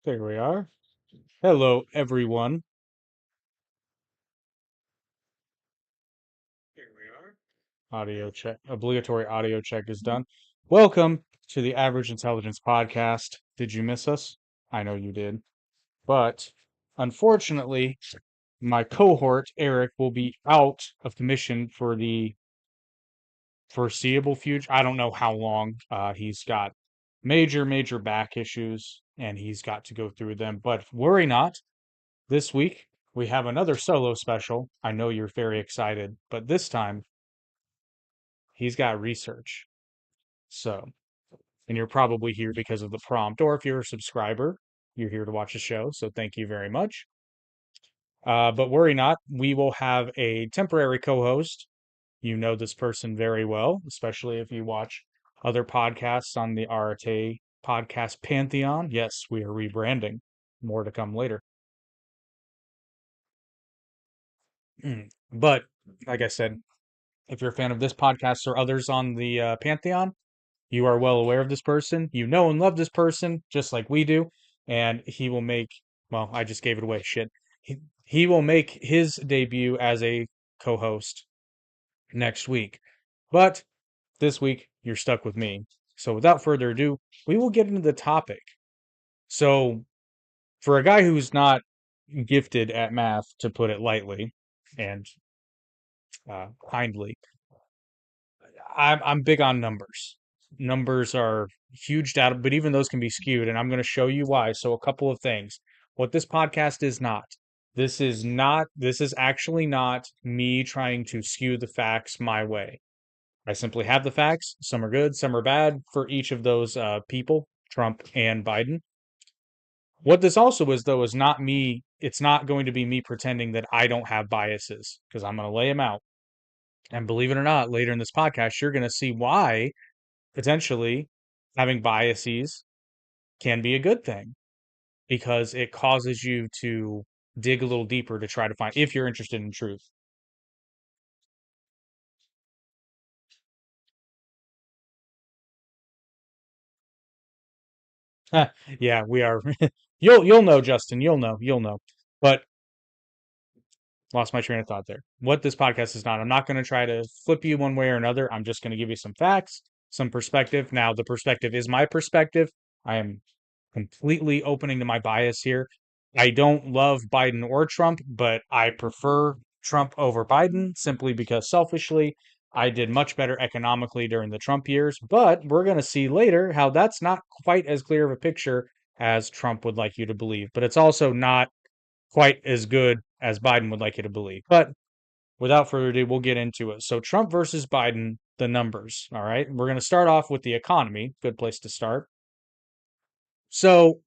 There we are. Hello, everyone. Here we are. Audio check. Obligatory audio check is done. Welcome to the Average Intelligence Podcast. Did you miss us? I know you did. But unfortunately, my cohort, Eric, will be out of commission for the foreseeable future. I don't know how long. He's got major back issues and he's got to go through them. But worry not. This week, we have another solo special. I know you're very excited, but this time, he's got research. So, and you're probably here because of the prompt, or if you're a subscriber, you're here to watch the show. So, thank you very much. But worry not, we will have a temporary co host. You know this person very well, especially if you watch other podcasts on the RTA podcast pantheon. Yes, we are rebranding. More to come later. But, like I said, if you're a fan of this podcast or others on the Pantheon, you are well aware of this person. You know and love this person just like we do. And he will make, well, I just gave it away. Shit. He will make his debut as a co host next week. But this week, you're stuck with me. So without further ado, we will get into the topic. So, for a guy who's not gifted at math, to put it lightly and kindly, I'm big on numbers. Numbers are huge data, but even those can be skewed, and I'm going to show you why. So, a couple of things. What this podcast is not. This is actually not me trying to skew the facts my way. I simply have the facts. Some are good, some are bad for each of those people, Trump and Biden. What this also is, though, is not me. It's not going to be me pretending that I don't have biases because I'm going to lay them out. And believe it or not, later in this podcast, you're going to see why potentially having biases can be a good thing because it causes you to dig a little deeper to try to find if you're interested in truth. Yeah, we are. You'll know, Justin. You'll know. But lost my train of thought there. What this podcast is not. I'm not going to try to flip you one way or another. I'm just going to give you some facts, some perspective. Now, the perspective is my perspective. I am completely opening to my bias here. I don't love Biden or Trump, but I prefer Trump over Biden simply because selfishly, I did much better economically during the Trump years. But we're going to see later how that's not quite as clear of a picture as Trump would like you to believe. But it's also not quite as good as Biden would like you to believe. But without further ado, we'll get into it. So, Trump versus Biden, the numbers. All right. We're going to start off with the economy. Good place to start. So,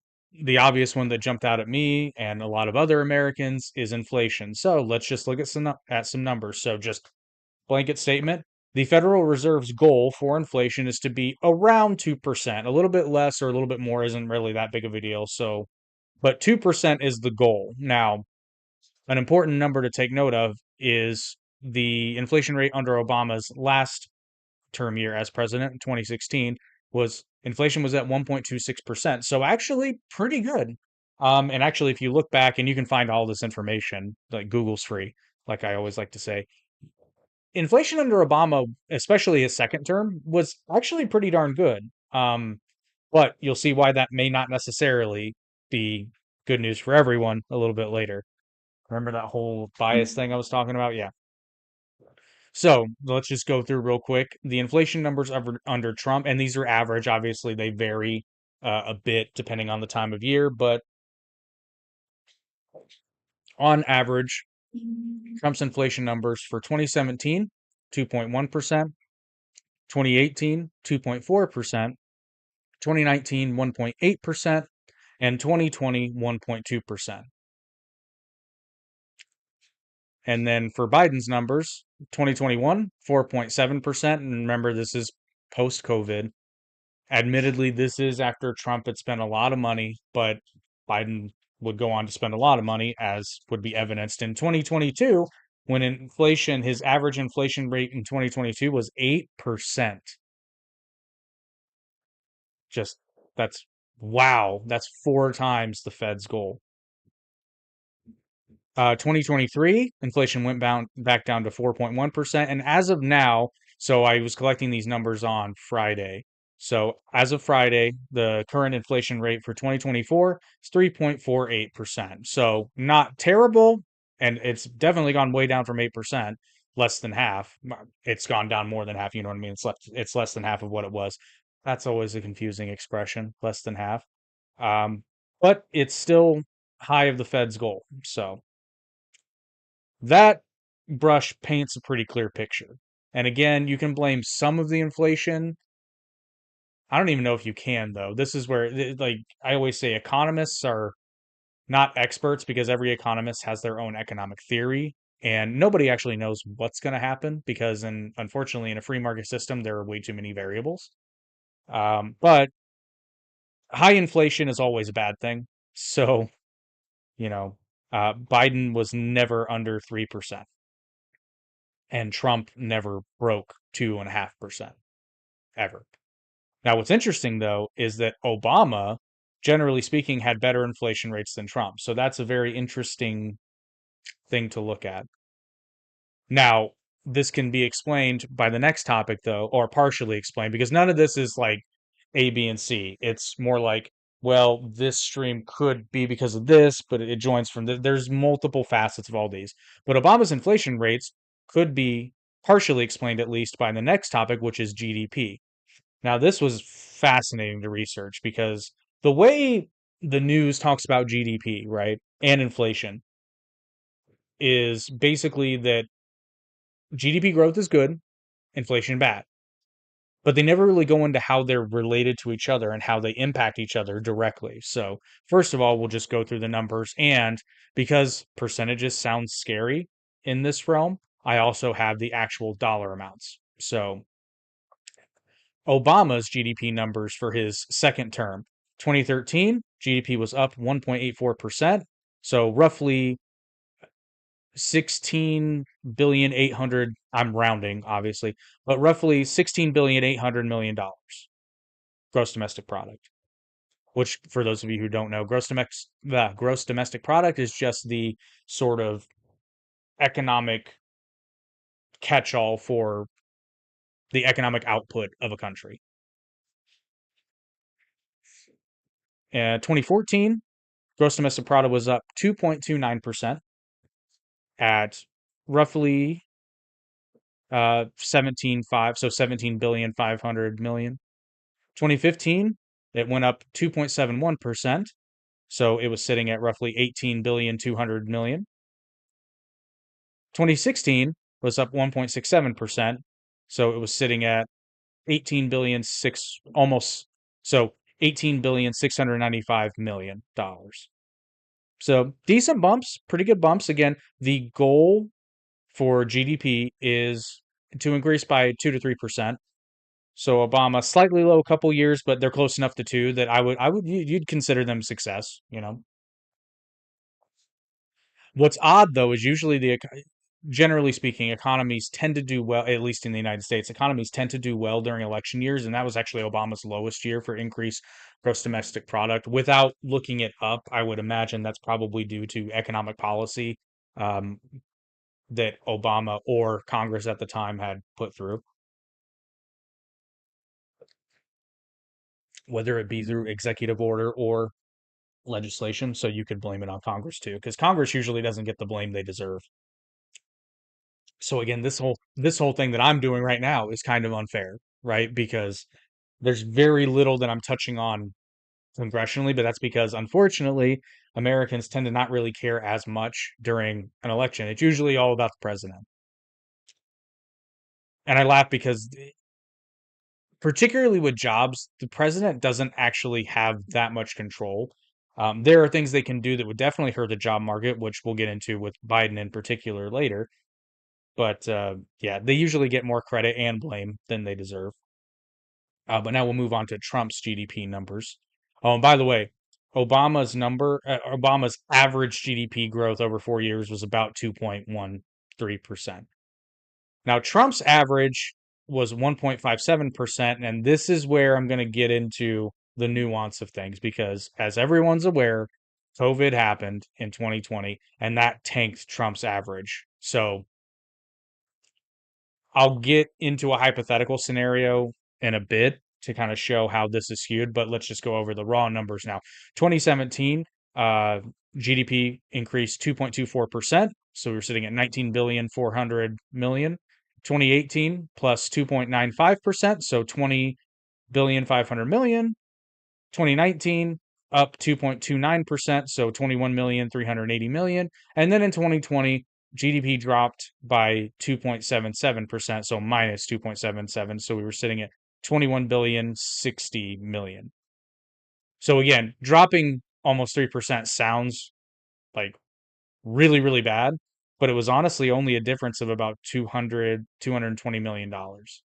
the obvious one that jumped out at me and a lot of other Americans is inflation. So, let's just look at some numbers. So, just blanket statement. The Federal Reserve's goal for inflation is to be around 2%. A little bit less or a little bit more isn't really that big of a deal. So, but 2% is the goal. Now, an important number to take note of is the inflation rate under Obama's last term year as president in 2016 was inflation was at 1.26%. So actually pretty good. And actually, if you look back and you can find all this information, like Google's free, like I always like to say, inflation under Obama, especially his second term, was actually pretty darn good. But you'll see why that may not necessarily be good news for everyone a little bit later. Remember that whole bias thing I was talking about? Yeah. So let's just go through real quick. The inflation numbers under Trump, and these are average. Obviously, they vary a bit depending on the time of year, but on average, Trump's inflation numbers for 2017, 2.1%, 2018, 2.4%, 2019, 1.8%, and 2020, 1.2%. And then for Biden's numbers, 2021, 4.7%. And remember, this is post COVID. Admittedly, this is after Trump had spent a lot of money, but Biden would go on to spend a lot of money, as would be evidenced in 2022, when inflation, his average inflation rate in 2022 was 8%. Just that's Wow, that's four times the Fed's goal. 2023, inflation went back down to 4.1%. And as of now, so I was collecting these numbers on Friday. So as of Friday, the current inflation rate for 2024 is 3.48%. So not terrible. And it's definitely gone way down from 8%, less than half. It's gone down more than half. You know what I mean? It's less than half of what it was. That's always a confusing expression, less than half. Um, but it's still high of the Fed's goal. So that brush paints a pretty clear picture. And again, you can blame some of the inflation. I don't even know if you can, though. This is where, like, I always say economists are not experts because every economist has their own economic theory. And nobody actually knows what's going to happen because, unfortunately, in a free market system, there are way too many variables. But high inflation is always a bad thing. So, you know, Biden was never under 3%. And Trump never broke 2.5% ever. Now, what's interesting though is that Obama, generally speaking, had better inflation rates than Trump. So that's a very interesting thing to look at. Now, this can be explained by the next topic though, or partially explained, because none of this is like A, B, and C. It's more like, well, this stream could be because of this, but it joins from there's multiple facets of all these. But Obama's inflation rates could be partially explained at least by the next topic, which is GDP. Now, this was fascinating to research because the way the news talks about GDP, right, and inflation is basically that GDP growth is good, inflation bad. But they never really go into how they're related to each other and how they impact each other directly. So, first of all, we'll just go through the numbers. And because percentages sound scary in this realm, I also have the actual dollar amounts. So, Obama's GDP numbers for his second term 2013, GDP was up 1.84%. So, roughly 16 billion 800, I'm rounding obviously, but roughly 16 billion 800 million dollars gross domestic product, which for those of you who don't know, gross domestic product is just the sort of economic catch-all for the economic output of a country. 2014, gross domestic product was up 2.29% at roughly 17.5, so 17 billion 500 million. 2015, it went up 2.71%, so it was sitting at roughly 18 billion 200 million. 2016 was up 1.67%, so it was sitting at 18 billion six almost so 18 billion 695 million dollars. So decent bumps, pretty good bumps. Again, the goal for GDP is to increase by 2 to 3%. So Obama slightly low a couple years, but they're close enough to two that you'd consider them success. What's odd though is usually generally speaking, economies tend to do well, at least in the United States. Economies tend to do well during election years, and that was actually Obama's lowest year for increased gross domestic product. Without looking it up, I would imagine that's probably due to economic policy um, that Obama or Congress at the time had put through, whether it be through executive order or legislation. So you could blame it on Congress too, because Congress usually doesn't get the blame they deserve. So again, this whole thing that I'm doing right now is kind of unfair, right? Because there's very little that I'm touching on congressionally, but that's because unfortunately Americans tend to not really care as much during an election. It's usually all about the president. And I laugh because particularly with jobs, the president doesn't actually have that much control. There are things they can do that would definitely hurt the job market, which we'll get into with Biden in particular later. But yeah, they usually get more credit and blame than they deserve. But now we'll move on to Trump's GDP numbers. Oh, and by the way, Obama's average GDP growth over 4 years was about 2.13%. Now, Trump's average was 1.57%, and this is where I'm going to get into the nuance of things because, as everyone's aware, COVID happened in 2020 and that tanked Trump's average. So I'll get into a hypothetical scenario in a bit to kind of show how this is skewed, but let's just go over the raw numbers now. 2017, GDP increased 2.24%. So we're sitting at 19 billion 400 million. 2018 plus 2.95%, so 20 billion 500 million. 2019 up 2.29%, so 21 million 380 million. And then in 2020, GDP dropped by 2.77%, so minus 2.77. So we were sitting at 21 billion 60 million. So again, dropping almost 3% sounds like really, really bad, but it was honestly only a difference of about 220 million dollars,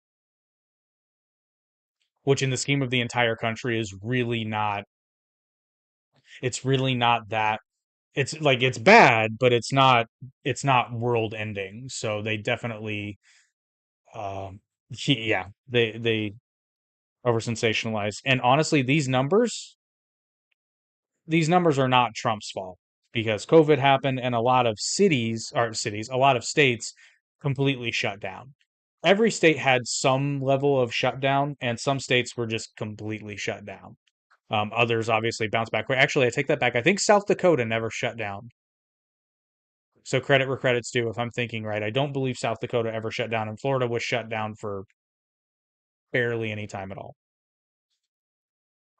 which in the scheme of the entire country is really not, it's really not that, it's like it's bad, but it's not world ending. So they definitely um yeah, they over sensationalize. And honestly, these numbers are not Trump's fault because COVID happened and a lot of a lot of states completely shut down. Every state had some level of shutdown, and some states were just completely shut down. Others obviously bounced back. Actually, I take that back. I think South Dakota never shut down. So credit where credit's due, if I'm thinking right. I don't believe South Dakota ever shut down, and Florida was shut down for barely any time at all.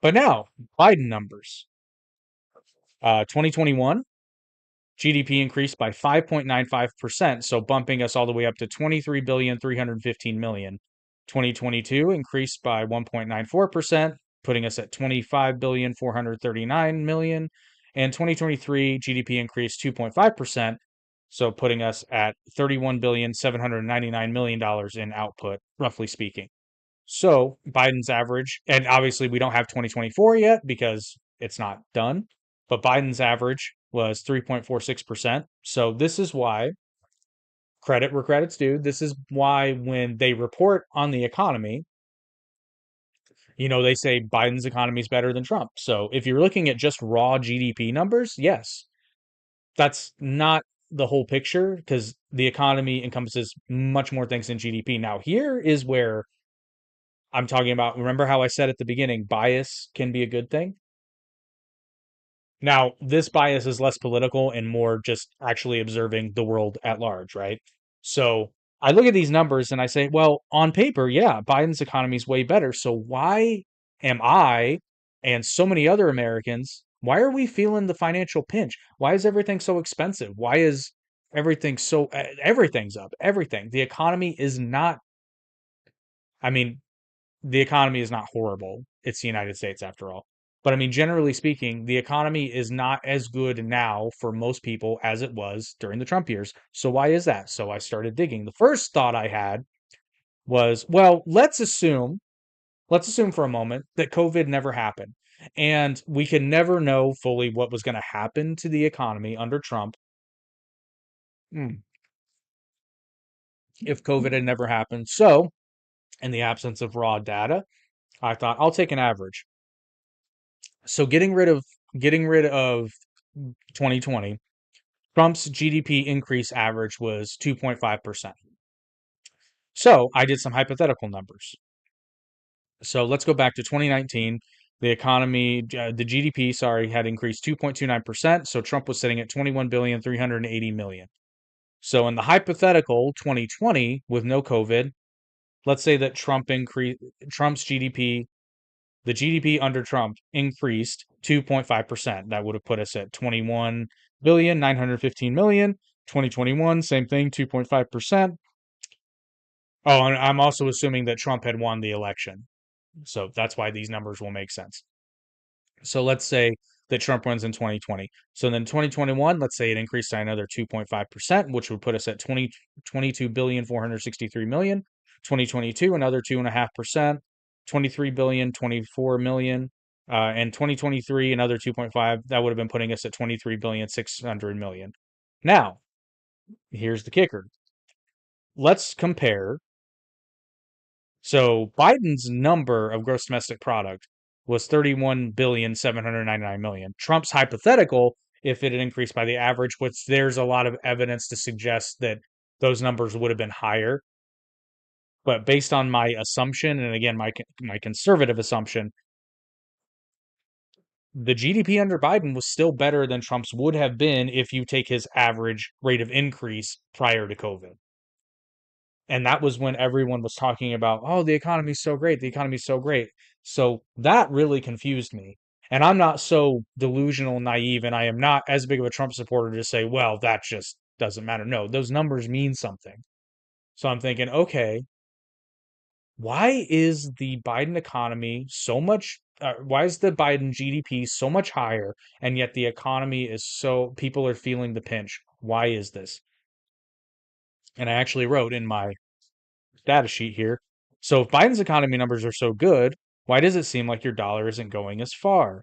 But now, Biden numbers. 2021, GDP increased by 5.95%, so bumping us all the way up to 23 billion 315 million. 2022 increased by 1.94%, putting us at 25 billion 439 million. And 2023 GDP increased 2.5%, so putting us at 31 billion 799 million dollars in output, roughly speaking. So Biden's average, and obviously we don't have 2024 yet because it's not done, but Biden's average was 3.46%. So this is why, credit where credit's due, this is why when they report on the economy, they say Biden's economy is better than Trump. So if you're looking at just raw GDP numbers, yes, that's not the whole picture because the economy encompasses much more things than GDP. Now, here is where I'm talking about. Remember how I said at the beginning, bias can be a good thing? Now, this bias is less political and more just actually observing the world at large, right? So I look at these numbers and I say, well, on paper, yeah, Biden's economy is way better. So why am I and so many other Americans, why are we feeling the financial pinch? Why is everything so expensive? Why is everything's up? Everything. The economy is not, I mean, the economy is not horrible. It's the United States after all. But I mean, generally speaking, the economy is not as good now for most people as it was during the Trump years. So why is that? So I started digging. The first thought I had was, well, let's assume for a moment that COVID never happened. And we can never know fully what was going to happen to the economy under Trump if COVID had never happened. So, in the absence of raw data, I thought I'll take an average. So getting rid of 2020, Trump's GDP increase average was 2.5%. So I did some hypothetical numbers. So let's go back to 2019. The GDP, sorry, had increased 2.29%. So Trump was sitting at 21 billion 380 million. So in the hypothetical 2020 with no COVID, let's say that Trump's GDP, the GDP under Trump increased 2.5%. That would have put us at 21 billion 915 million. 2021, same thing, 2.5%. Oh, and I'm also assuming that Trump had won the election. So that's why these numbers will make sense. So let's say that Trump runs in 2020. So then 2021, let's say it increased by another 2.5%, which would put us at 22 billion 463 million. 2022, another 2.5%, 23 billion 24 million. And 2023, another 2.5. That would have been putting us at 23 billion 600 million. Now, here's the kicker. Let's compare. So Biden's number of gross domestic product was 31,799,000,000. Trump's hypothetical, if it had increased by the average, which there's a lot of evidence to suggest that those numbers would have been higher. But based on my assumption, and again, my conservative assumption, the GDP under Biden was still better than Trump's would have been if you take his average rate of increase prior to COVID. And that was when everyone was talking about, oh, the economy's so great, the economy's so great. So that really confused me. And I'm not so delusional, naive, and I am not as big of a Trump supporter to say, well, that just doesn't matter. No, those numbers mean something. So I'm thinking, okay, why is the Biden economy so much, why is the Biden GDP so much higher, and yet the economy is so, people are feeling the pinch? Why is this? And I actually wrote in my data sheet here. So if Biden's economy numbers are so good, why does it seem like your dollar isn't going as far?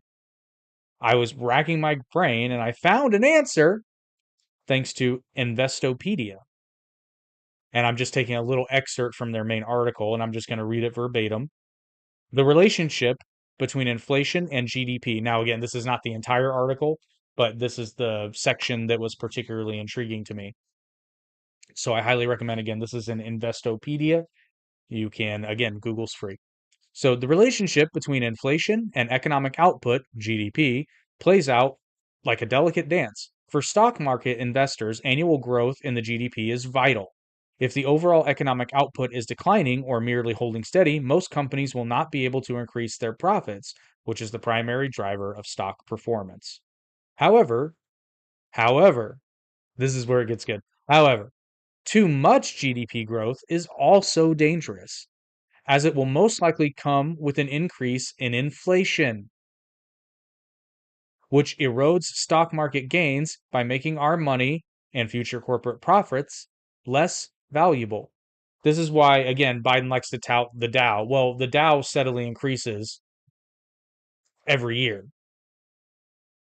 I was racking my brain and I found an answer thanks to Investopedia. And I'm just taking a little excerpt from their main article and I'm just going to read it verbatim. The relationship between inflation and GDP. Now, again, this is not the entire article, but this is the section that was particularly intriguing to me. So I highly recommend, again, this is an Investopedia. You can, again, Google's free. So the relationship between inflation and economic output, GDP, plays out like a delicate dance. For stock market investors, annual growth in the GDP is vital. If the overall economic output is declining or merely holding steady, most companies will not be able to increase their profits, which is the primary driver of stock performance. However, however, this is where it gets good. However, too much GDP growth is also dangerous, as it will most likely come with an increase in inflation, which erodes stock market gains by making our money and future corporate profits less valuable. This is why, again, Biden likes to tout the Dow. Well, the Dow steadily increases every year.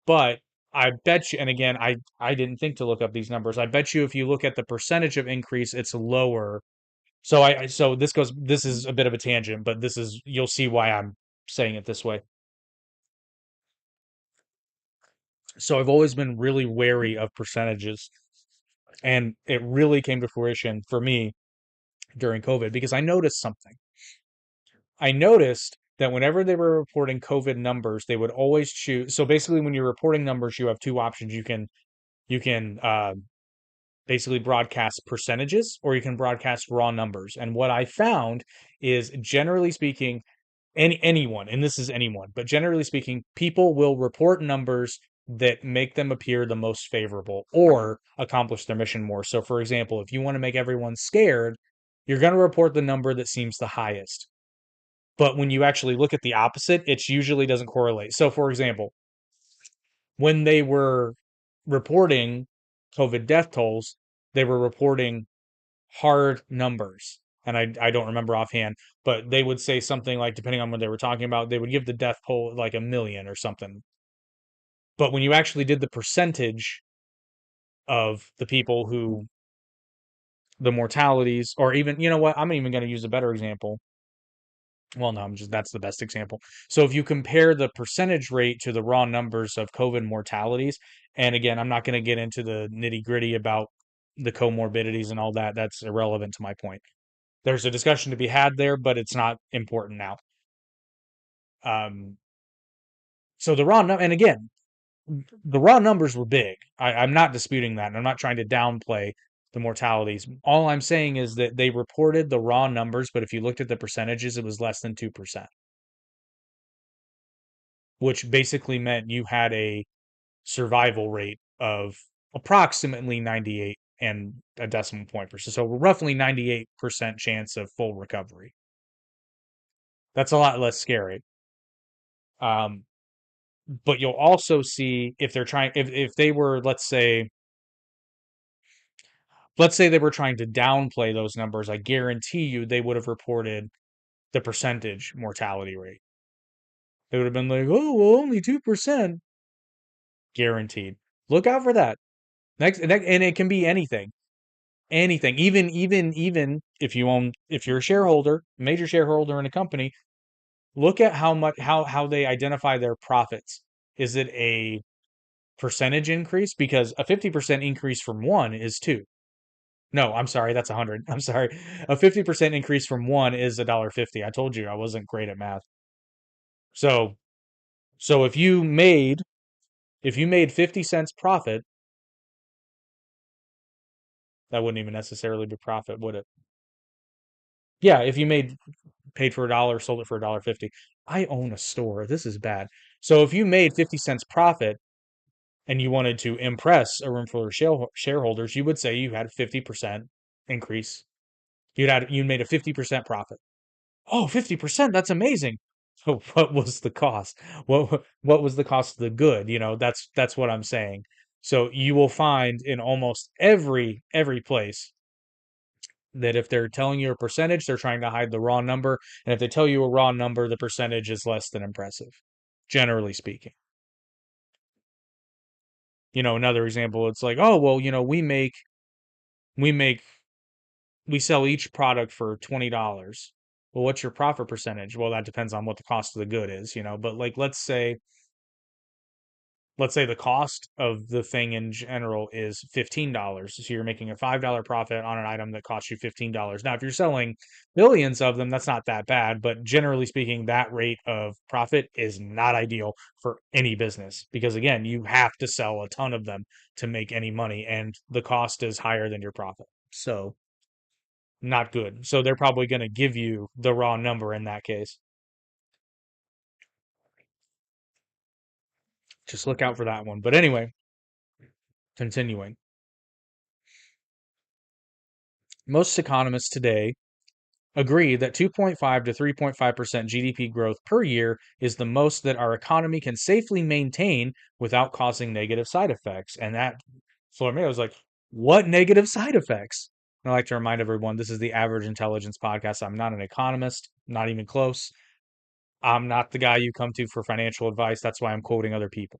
But I bet you, and again, I didn't think to look up these numbers. I bet you if you look at the percentage of increase, it's lower. So so this is a bit of a tangent, but this is, you'll see why I'm saying it this way. So I've always been really wary of percentages. And it really came to fruition for me during COVID because I noticed something. I noticed that whenever they were reporting COVID numbers, they would always choose. So basically, when you're reporting numbers, you have two options. You can basically broadcast percentages, or you can broadcast raw numbers. And what I found is, generally speaking, anyone, and this is anyone, but generally speaking, people will report numbers that make them appear the most favorable or accomplish their mission more. So, for example, if you want to make everyone scared, you're going to report the number that seems the highest. But when you actually look at the opposite, it usually doesn't correlate. So, for example, when they were reporting COVID death tolls, they were reporting hard numbers. And I don't remember offhand, but they would say something like, depending on what they were talking about, they would give the death toll like 1 million or something. But when you actually did the percentage of the people who, the mortalities, or even, you know what, I'm even going to use a better example. Well, no, that's the best example. So if you compare the percentage rate to the raw numbers of COVID mortalities, and again, I'm not going to get into the nitty gritty about the comorbidities and all that. That's irrelevant to my point. There's a discussion to be had there, but it's not important now. Um, so and again, the raw numbers were big. I'm not disputing that, and I'm not trying to downplay the mortalities. All I'm saying is that they reported the raw numbers, but if you looked at the percentages, it was less than 2%, which basically meant you had a survival rate of approximately 98 and a decimal point percent. So roughly 98% chance of full recovery. That's a lot less scary. Um, but you'll also see if they're trying, if they were, let's say they were trying to downplay those numbers, I guarantee you they would have reported the percentage mortality rate. They would have been like, oh, well, only 2%. Guaranteed. Look out for that. And it can be anything. Anything. Even if you're a shareholder, major shareholder in a company, Look at how much how they identify their profits. Is it a percentage increase? Because a 50% increase from one is two. No, I'm sorry, that's 100. I'm sorry. A 50% increase from one is $1.50. I told you I wasn't great at math. So so if you made 50 cents profit, that wouldn't even necessarily be profit, would it? Yeah, if you made paid for a dollar, sold it for $1.50. I own a store. This is bad. So if you made 50 cents profit and you wanted to impress a room full of shareholders, you would say you had a 50% increase. You made a 50% profit. Oh, 50%, that's amazing. So what was the cost? What was the cost of the good? That's what I'm saying. So you will find in almost every place that if they're telling you a percentage, they're trying to hide the raw number. And if they tell you a raw number, the percentage is less than impressive, generally speaking. Another example, it's like, oh, well, we make, we sell each product for $20. Well, what's your profit percentage? Well, that depends on what the cost of the good is. But like, let's say the cost of the thing in general is $15. So you're making a $5 profit on an item that costs you $15. Now, if you're selling billions of them, that's not that bad. But generally speaking, that rate of profit is not ideal for any business because, again, you have to sell a ton of them to make any money, and the cost is higher than your profit. So, not good. So, they're probably going to give you the raw number in that case. Just look out for that one. But anyway, continuing. Most economists today agree that 2.5 to 3.5% GDP growth per year is the most that our economy can safely maintain without causing negative side effects. And that Florida Mayo was like, what negative side effects? And I like to remind everyone this is the Average Intelligence Podcast. I'm not an economist, not even close. I'm not the guy you come to for financial advice. That's why I'm quoting other people.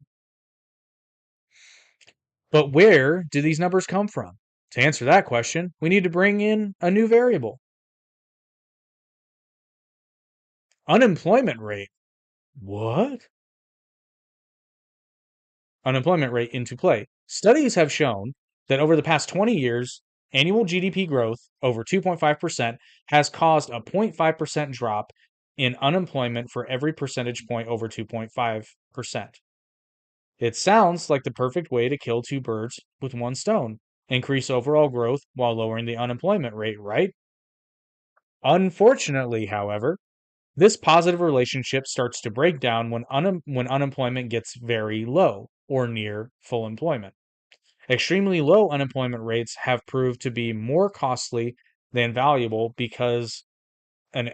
But where do these numbers come from? To answer that question, we need to bring in a new variable: unemployment rate. What? Unemployment rate into play. Studies have shown that over the past 20 years, annual GDP growth over 2.5% has caused a 0.5% drop in unemployment for every percentage point over 2.5%. It sounds like the perfect way to kill two birds with one stone: increase overall growth while lowering the unemployment rate, right? Unfortunately, however, this positive relationship starts to break down when unemployment gets very low or near full employment. Extremely low unemployment rates have proved to be more costly than valuable because an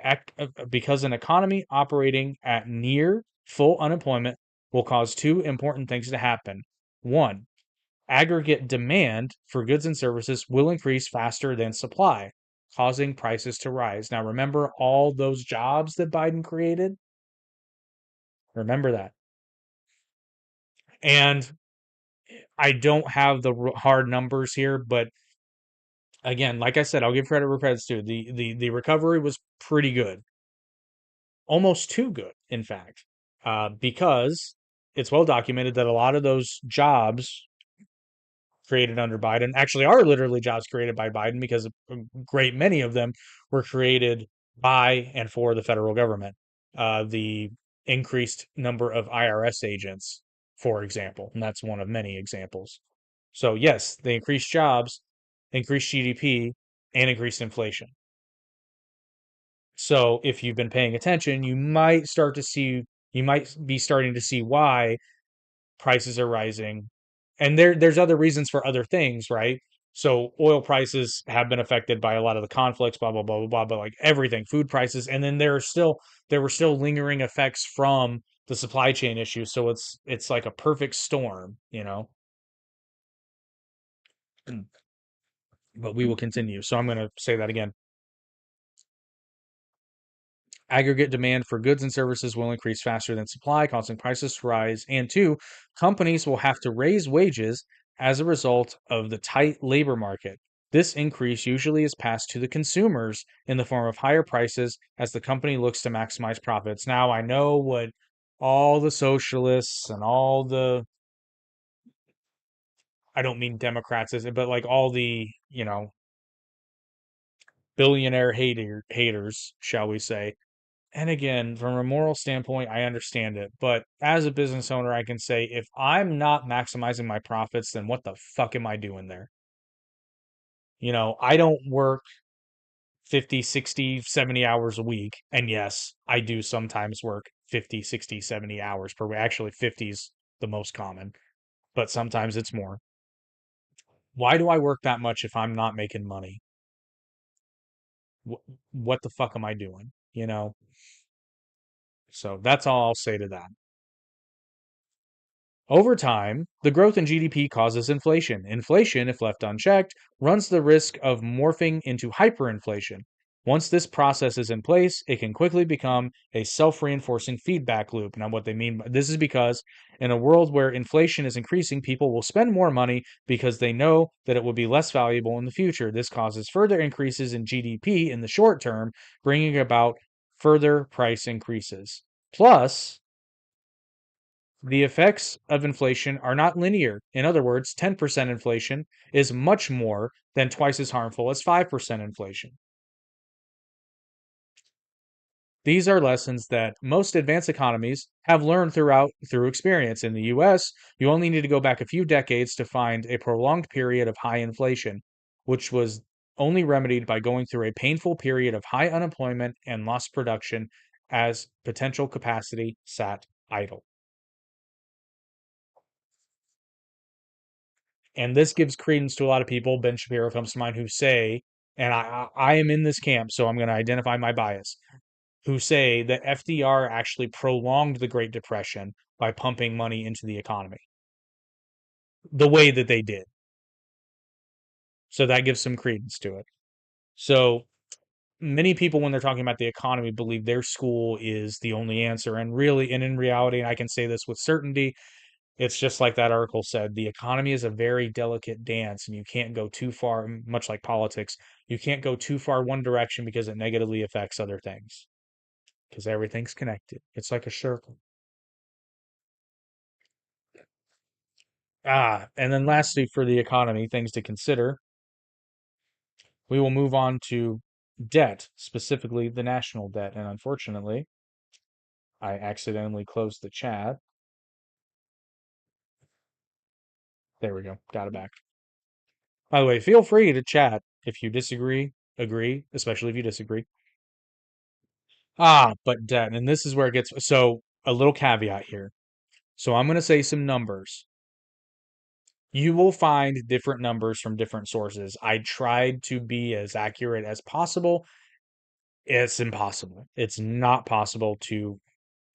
economy operating at near full unemployment will cause two important things to happen. One, aggregate demand for goods and services will increase faster than supply, causing prices to rise. Now, remember all those jobs that Biden created? Remember that. And I don't have the hard numbers here, but again, like I said, I'll give credit where credit's due. The recovery was pretty good, almost too good, in fact, because it's well documented that a lot of those jobs created under Biden actually are literally jobs created by Biden because a great many of them were created by and for the federal government. The increased number of IRS agents, for example, and that's one of many examples. So, yes, they increased jobs, increased GDP, and increased inflation. So, if you've been paying attention, you might be starting to see why prices are rising. And there's other reasons for other things, right? So oil prices have been affected by a lot of the conflicts, blah blah blah blah blah, but like everything, food prices, and then there were still lingering effects from the supply chain issues. So it's like a perfect storm. But we will continue. So I'm going to say that again. Aggregate demand for goods and services will increase faster than supply, causing prices to rise. And two, companies will have to raise wages as a result of the tight labor market. This increase usually is passed to the consumers in the form of higher prices as the company looks to maximize profits. Now, I know what all the socialists and all the, I don't mean Democrats, but like all the, billionaire haters, shall we say. And again, from a moral standpoint, I understand it. But as a business owner, I can say if I'm not maximizing my profits, then what the fuck am I doing there? I don't work 50, 60, 70 hours a week. And yes, I do sometimes work 50, 60, 70 hours per week. Actually, 50 is the most common, but sometimes it's more. Why do I work that much if I'm not making money? What the fuck am I doing? So that's all I'll say to that. Over time, the growth in GDP causes inflation. Inflation, if left unchecked, runs the risk of morphing into hyperinflation. Once this process is in place, it can quickly become a self-reinforcing feedback loop. Now, what they mean by this is because in a world where inflation is increasing, people will spend more money because they know that it will be less valuable in the future. This causes further increases in GDP in the short term, bringing about further price increases. Plus, the effects of inflation are not linear. In other words, 10% inflation is much more than twice as harmful as 5% inflation. These are lessons that most advanced economies have learned through experience. In the US, you only need to go back a few decades to find a prolonged period of high inflation, which was only remedied by going through a painful period of high unemployment and lost production as potential capacity sat idle. And this gives credence to a lot of people. Ben Shapiro comes to mind who say, and I am in this camp, so I'm going to identify my bias, who say that FDR actually prolonged the Great Depression by pumping money into the economy the way that they did. So that gives some credence to it. So many people, when they're talking about the economy, believe their school is the only answer. And really, and in reality, and I can say this with certainty, it's just like that article said, the economy is a very delicate dance, and you can't go too far, much like politics. You can't go too far one direction because it negatively affects other things, because everything's connected. It's like a circle. And then lastly, for the economy, things to consider, we will move on to debt, specifically the national debt. And unfortunately, I accidentally closed the chat. There we go. Got it back. By the way, feel free to chat if you disagree, agree, especially if you disagree. But debt, and this is where it gets so a little caveat here. So I'm going to say some numbers. You will find different numbers from different sources. I tried to be as accurate as possible. It's impossible. It's not possible to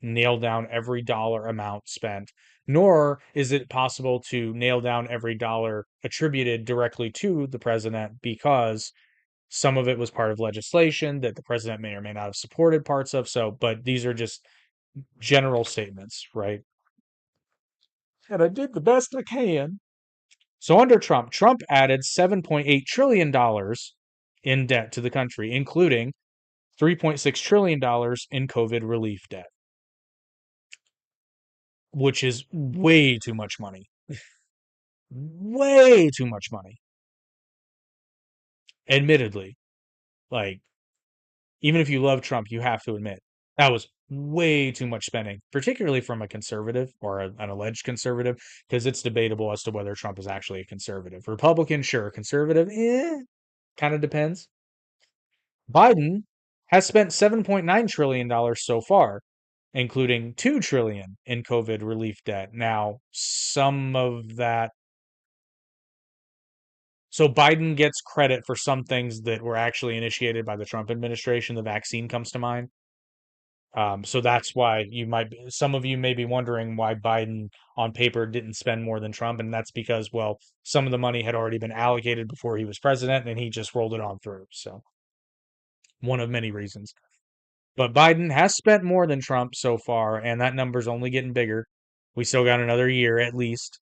nail down every dollar amount spent, nor is it possible to nail down every dollar attributed directly to the president because some of it was part of legislation that the president may or may not have supported parts of. So, but these are just general statements, right? And I did the best I can. So under Trump, Trump added $7.8 trillion in debt to the country, including $3.6 trillion in COVID relief debt, which is way too much money. Way too much money. Admittedly, like, even if you love Trump, you have to admit that was way too much spending, particularly from a conservative or an alleged conservative, because it's debatable as to whether Trump is actually a conservative. Republican, sure. Conservative, kind of depends. Biden has spent $7.9 trillion so far, including $2 trillion in COVID relief debt. Now, some of that. So Biden gets credit for some things that were actually initiated by the Trump administration. The vaccine comes to mind. So that's why some of you may be wondering why Biden on paper didn't spend more than Trump. And that's because, well, some of the money had already been allocated before he was president and he just rolled it on through. So one of many reasons. But Biden has spent more than Trump so far, and that number's only getting bigger. We still got another year at least.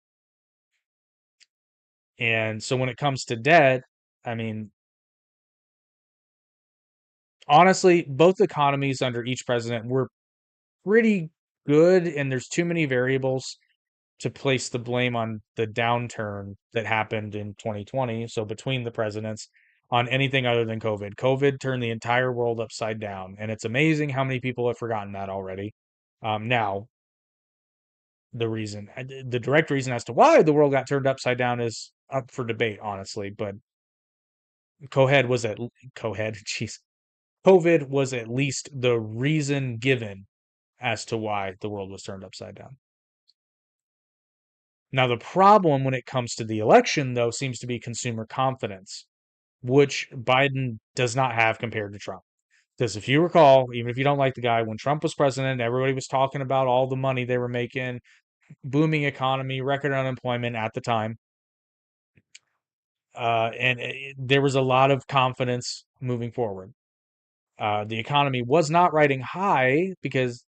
And so when it comes to debt, I mean, honestly, both economies under each president were pretty good, and there's too many variables to place the blame on the downturn that happened in 2020. So between the presidents on anything other than COVID. COVID turned the entire world upside down, and it's amazing how many people have forgotten that already. Now, the direct reason as to why the world got turned upside down is up for debate, honestly. But COVID was at COVID, jeez, COVID was at least the reason given as to why the world was turned upside down. Now, the problem when it comes to the election, though, seems to be consumer confidence, which Biden does not have compared to Trump. Because if you recall, even if you don't like the guy, when Trump was president, everybody was talking about all the money they were making, booming economy, record unemployment at the time. There was a lot of confidence moving forward. The economy was not riding high because,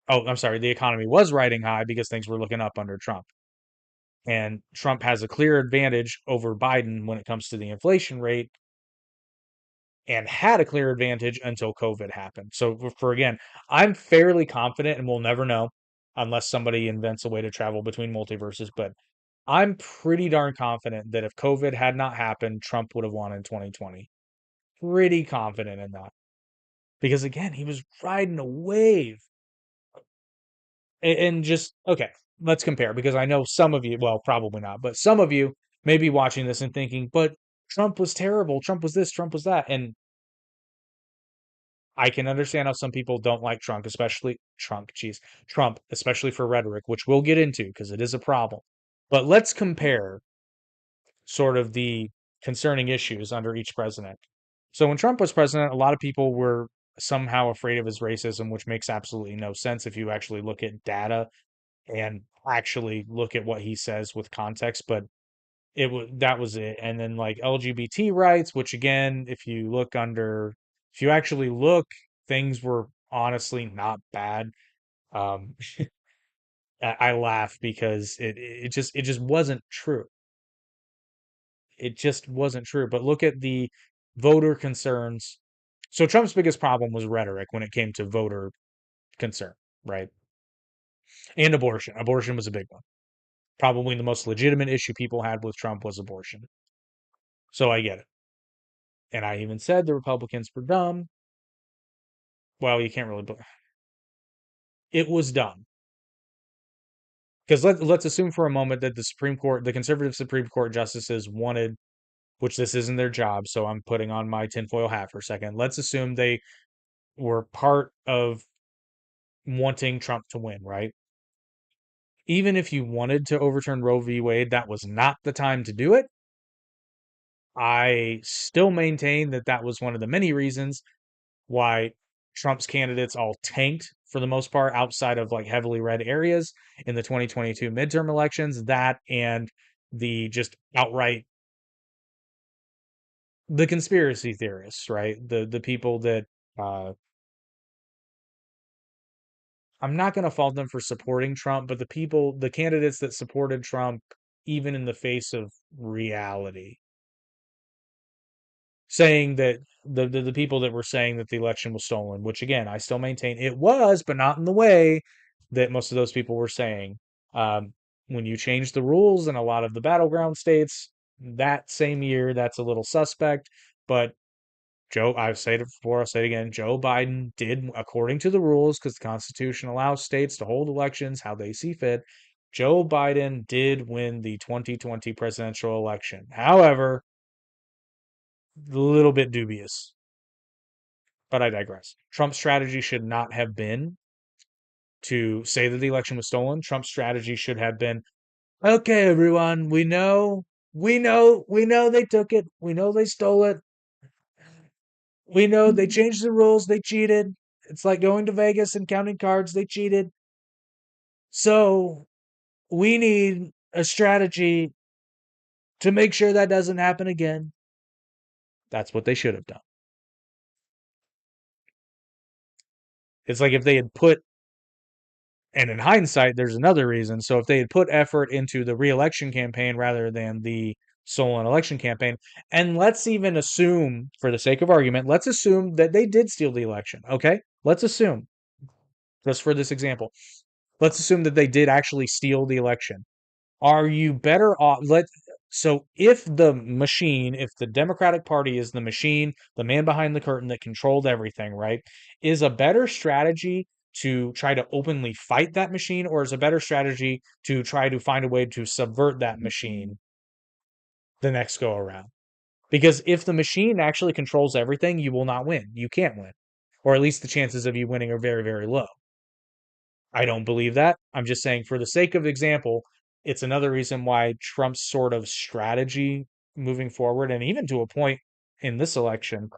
oh, I'm sorry, the economy was riding high because things were looking up under Trump. And Trump has a clear advantage over Biden when it comes to the inflation rate and had a clear advantage until COVID happened. So, again, I'm fairly confident, and we'll never know unless somebody invents a way to travel between multiverses, but I'm pretty darn confident that if COVID had not happened, Trump would have won in 2020. Pretty confident in that. Because again, he was riding a wave. And just, okay, let's compare because I know some of you, well, probably not, but some of you may be watching this and thinking, but Trump was terrible. Trump was this, Trump was that. And I can understand how some people don't like Trump, especially for rhetoric, which we'll get into because it is a problem. But let's compare sort of the concerning issues under each president. So when Trump was president, a lot of people were somehow afraid of his racism, which makes absolutely no sense if you actually look at data and actually look at what he says with context. But that was it. And then like LGBT rights, which again, if you actually look, things were honestly not bad. Um, I laugh because it just wasn't true. It just wasn't true. But look at the voter concerns. So Trump's biggest problem was rhetoric when it came to voter concern, right? And abortion. Abortion was a big one. Probably the most legitimate issue people had with Trump was abortion. So I get it. And I even said the Republicans were dumb. Well, you can't really. It was dumb because let's assume for a moment that the Supreme Court, the conservative Supreme Court justices wanted, which this isn't their job, so I'm putting on my tinfoil hat for a second. Let's assume they were part of wanting Trump to win, right? Even if you wanted to overturn Roe v. Wade, that was not the time to do it. I still maintain that that was one of the many reasons why Trump's candidates all tanked for the most part outside of like heavily red areas in the 2022 midterm elections. That and the just outright the conspiracy theorists, right? The people that uh I'm not going to fault them for supporting Trump, but the candidates that supported Trump even in the face of reality, saying that the people that were saying that the election was stolen, which again, I still maintain it was, but not in the way that most of those people were saying. When you change the rules in a lot of the battleground states that same year, that's a little suspect. But I've said it before, I'll say it again. Joe Biden did, according to the rules, because the Constitution allows states to hold elections how they see fit. Joe Biden did win the 2020 presidential election. However, a little bit dubious, but I digress. Trump's strategy should not have been to say that the election was stolen. Trump's strategy should have been, okay, everyone, we know they took it. We know they stole it. We know they changed the rules. They cheated. It's like going to Vegas and counting cards. They cheated. So we need a strategy to make sure that doesn't happen again. That's what they should have done. It's like if they had put, and in hindsight, there's another reason. So if they had put effort into the reelection campaign rather than the stolen election campaign. And let's even assume, for the sake of argument, let's assume that they did steal the election. Okay, let's assume, just for this example, let's assume that they did actually steal the election. Are you better off? So if the machine, if the Democratic Party is the machine, the man behind the curtain that controlled everything, right, is a better strategy to try to openly fight that machine, or is a better strategy to try to find a way to subvert that machine the next go around? Because if the machine actually controls everything, you will not win. You can't win. Or at least the chances of you winning are very, very low. I don't believe that. I'm just saying, for the sake of example, it's another reason why Trump's sort of strategy moving forward, and even to a point in this election,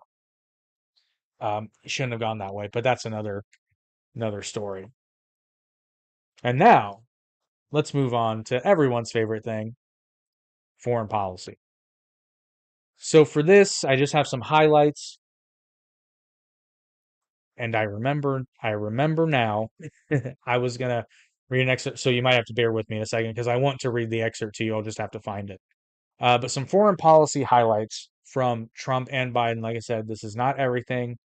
shouldn't have gone that way. But that's another story. And now let's move on to everyone's favorite thing, foreign policy. So for this, I just have some highlights, and I remember now. I was gonna read an excerpt, so you might have to bear with me in a second because I want to read the excerpt to you. I'll just have to find it. But some foreign policy highlights from Trump and Biden. Like I said, this is not everything.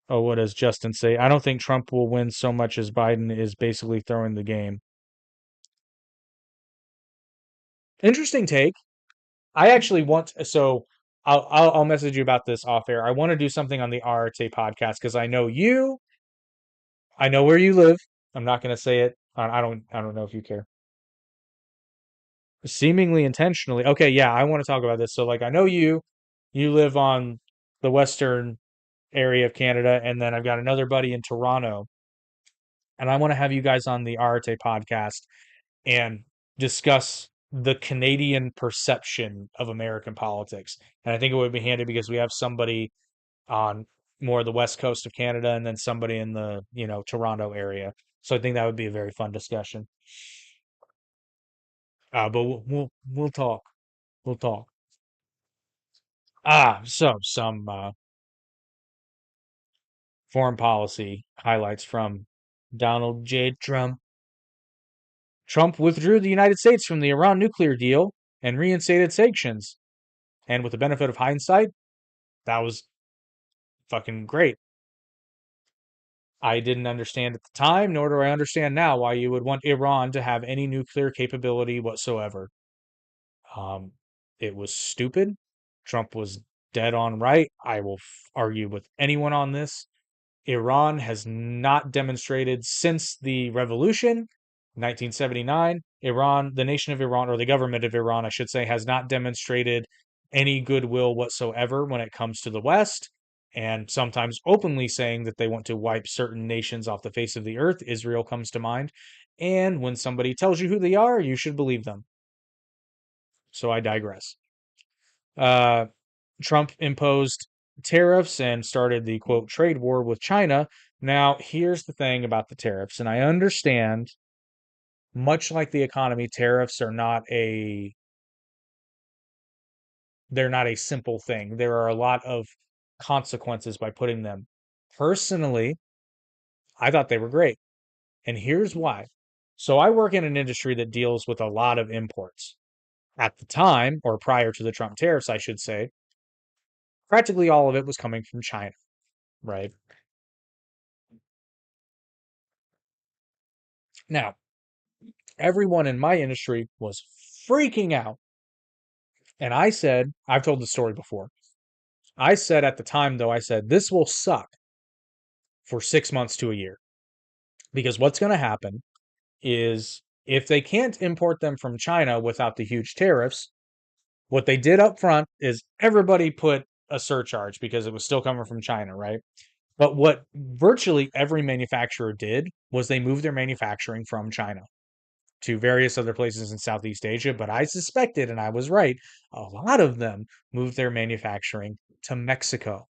Oh, what does Justin say? I don't think Trump will win so much as Biden is basically throwing the game. Interesting take. I actually want so I'll message you about this off air. I want to do something on the RTA podcast because I know where you live. I'm not going to say it. I don't know if you care. Seemingly intentionally. Okay, yeah, I want to talk about this. So like I know you live on the western area of Canada, and then I've got another buddy in Toronto, and I want to have you guys on the Arte podcast and discuss the Canadian perception of American politics. And I think it would be handy because we have somebody on more of the west coast of Canada and then somebody in the, Toronto area. So I think that would be a very fun discussion. But we'll talk. We'll talk. So some foreign policy highlights from Donald J. Trump. Trump withdrew the United States from the Iran nuclear deal and reinstated sanctions. And with the benefit of hindsight, that was fucking great. I didn't understand at the time, nor do I understand now why you would want Iran to have any nuclear capability whatsoever. Um, it was stupid. Trump was dead on right. I will argue with anyone on this. Iran has not demonstrated since the revolution, 1979. The nation of Iran, or the government of Iran, I should say, has not demonstrated any goodwill whatsoever when it comes to the West, and sometimes openly saying that they want to wipe certain nations off the face of the earth. Israel comes to mind. And when somebody tells you who they are, you should believe them. So I digress. Uh, Trump imposed tariffs and started the quote trade war with China. Now, here's the thing about the tariffs, and I understand, much like the economy, tariffs are not a they're not a simple thing. There are a lot of consequences by putting them. Personally, I thought they were great. And here's why. So I work in an industry that deals with a lot of imports. At the time, or prior to the Trump tariffs, I should say, practically all of it was coming from China, right? Now, everyone in my industry was freaking out. And I said, I've told the story before. I said at the time, though, I said, this will suck for 6 months to a year. Because what's going to happen is if they can't import them from China without the huge tariffs, what they did up front is everybody put a surcharge because it was still coming from China, right? But what virtually every manufacturer did was they moved their manufacturing from China to various other places in Southeast Asia. But I suspected, and I was right, a lot of them moved their manufacturing to Mexico.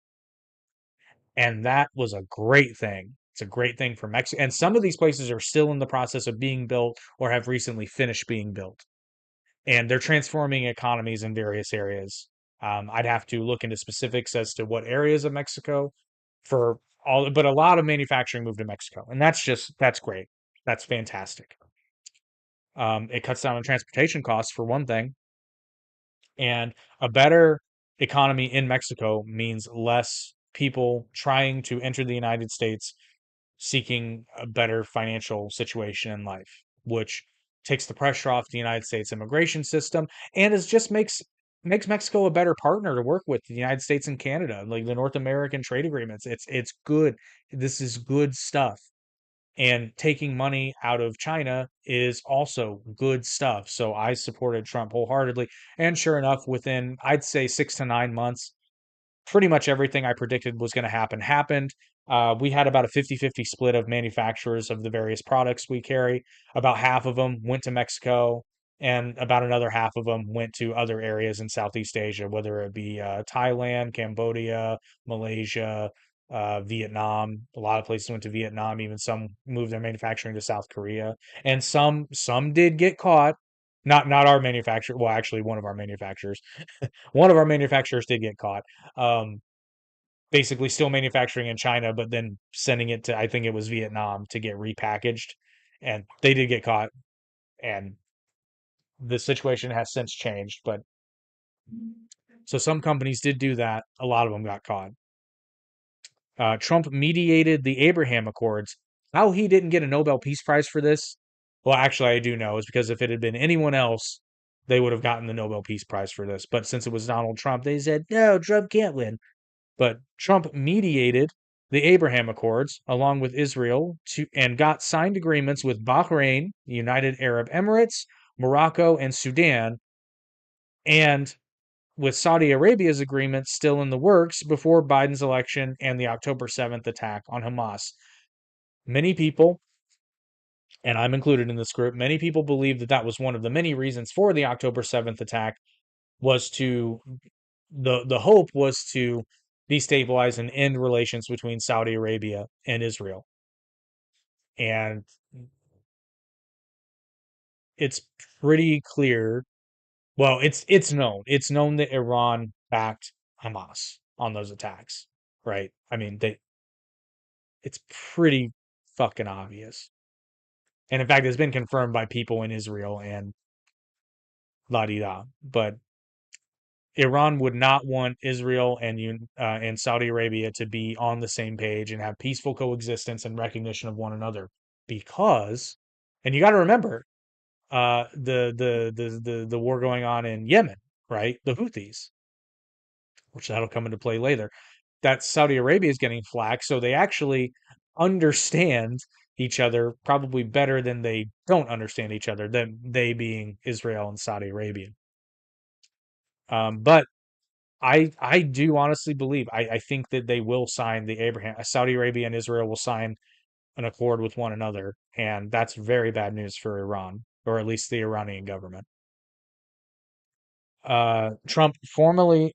And that was a great thing. It's a great thing for Mexico. And some of these places are still in the process of being built or have recently finished being built. And they're transforming economies in various areas. I'd have to look into specifics as to what areas of Mexico for all, but a lot of manufacturing moved to Mexico. And that's great. That's fantastic. It cuts down on transportation costs for one thing, and a better economy in Mexico means less people trying to enter the United States seeking a better financial situation in life, which takes the pressure off the United States immigration system and is just makes Mexico a better partner to work with the United States and Canada, like the North American trade agreements. It's good. This is good stuff. And taking money out of China is also good stuff. So I supported Trump wholeheartedly. And sure enough, within I'd say 6 to 9 months, pretty much everything I predicted was going to happen happened. We had about a 50-50 split of manufacturers of the various products we carry. About half of them went to Mexico, and about another half of them went to other areas in Southeast Asia, whether it be Thailand, Cambodia, Malaysia, Vietnam. A lot of places went to Vietnam. Even some moved their manufacturing to South Korea, and some did get caught. Not our manufacturer. Well, actually, one of our manufacturers did get caught. Um, Basically still manufacturing in China, but then sending it to, I think it was Vietnam, to get repackaged. And they did get caught, and the situation has since changed. But so some companies did do that. A lot of them got caught. Trump mediated the Abraham Accords. How he didn't get a Nobel Peace Prize for this? Well, actually, I do know, is because if it had been anyone else, they would have gotten the Nobel Peace Prize for this. But since it was Donald Trump, they said, no, Trump can't win. But Trump mediated the Abraham Accords along with Israel and got signed agreements with Bahrain, the United Arab Emirates, Morocco, and Sudan, and with Saudi Arabia's agreement still in the works before Biden's election and the October 7th attack on Hamas. Many people, and I'm included in this group, many people believe that that was one of the many reasons for the October 7th attack was to the hope was to destabilize and end relations between Saudi Arabia and Israel. And it's pretty clear. Well, it's known. It's known that Iran backed Hamas on those attacks, right? I mean, it's pretty fucking obvious. And in fact, it's been confirmed by people in Israel and la di da. But Iran would not want Israel and Saudi Arabia to be on the same page and have peaceful coexistence and recognition of one another because, and you got to remember, the war going on in Yemen, right? The Houthis, which that'll come into play later. That Saudi Arabia is getting flack, so they actually understand each other probably better than they don't understand each other. Than they being Israel and Saudi Arabia. But I do honestly believe I think that they will sign the Abraham Saudi Arabia and Israel will sign an accord with one another, and that's very bad news for Iran, or at least the Iranian government. Trump formally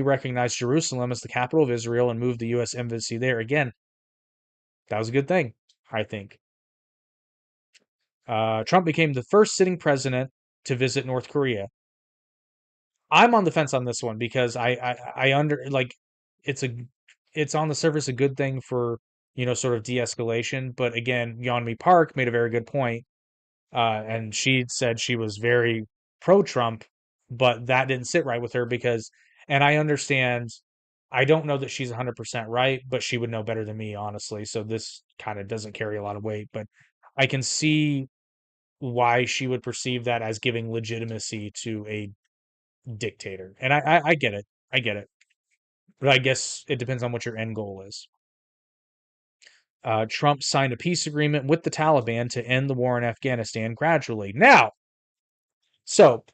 recognized Jerusalem as the capital of Israel and moved the U.S. embassy there. Again, that was a good thing, I think. Trump became the first sitting president to visit North Korea. I'm on the fence on this one because I under like it's a it's on the surface a good thing for sort of de-escalation, but again, Yeonmi Park made a very good point, and she said she was very pro-Trump, but that didn't sit right with her because, and I understand, I don't know that she's 100% right, but she would know better than me, honestly. So this kind of doesn't carry a lot of weight, but I can see why she would perceive that as giving legitimacy to a dictator. And I get it. I get it. But I guess it depends on what your end goal is. Trump signed a peace agreement with the Taliban to end the war in Afghanistan gradually. Now, so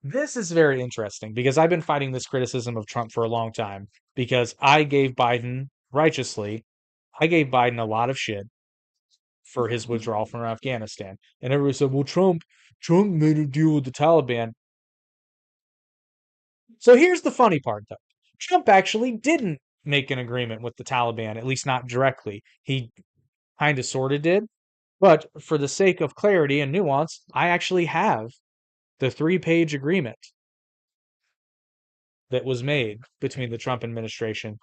this is very interesting because I've been fighting this criticism of Trump for a long time because I gave Biden, righteously, I gave Biden a lot of shit for his withdrawal from Afghanistan. And everybody said, well, Trump made a deal with the Taliban. So here's the funny part, though. Trump actually didn't make an agreement with the Taliban, at least not directly. He kind of sort of did. But for the sake of clarity and nuance, I actually have the 3-page agreement that was made between the Trump administration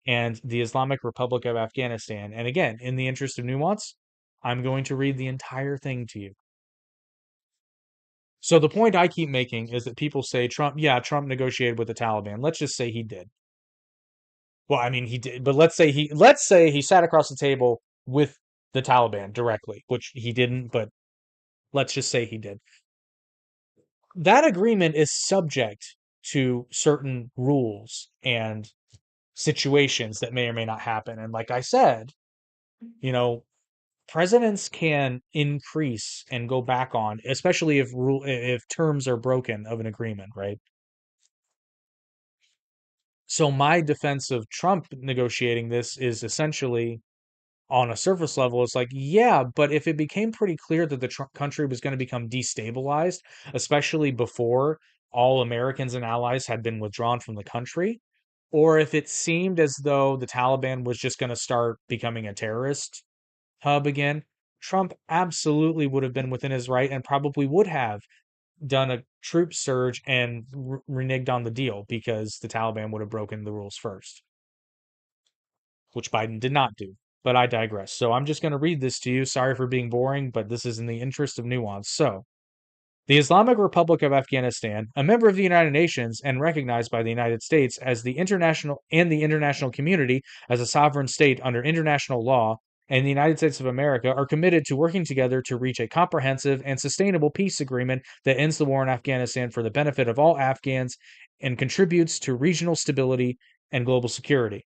and the Islamic Republic of Afghanistan. And again, in the interest of nuance, I'm going to read the entire thing to you. So the point I keep making is that people say Trump negotiated with the Taliban. Let's just say he did. Well, I mean, he did, but let's say he sat across the table with the Taliban directly, which he didn't, but let's just say he did. That agreement is subject to certain rules and situations that may or may not happen. And like I said, you know, presidents can increase and go back on, especially if terms are broken of an agreement, right? So my defense of Trump negotiating this is essentially on a surface level, it's like, yeah, but if it became pretty clear that the country was going to become destabilized, especially before all Americans and allies had been withdrawn from the country, or if it seemed as though the Taliban was just going to start becoming a terrorist hub again, Trump absolutely would have been within his right and probably would have done a troop surge and reneged on the deal because the Taliban would have broken the rules first, which Biden did not do. But I digress. So I'm just going to read this to you. Sorry for being boring, but this is in the interest of nuance. So, the Islamic Republic of Afghanistan, a member of the United Nations and recognized by the United States as the international community as a sovereign state under international law, and the United States of America are committed to working together to reach a comprehensive and sustainable peace agreement that ends the war in Afghanistan for the benefit of all Afghans and contributes to regional stability and global security.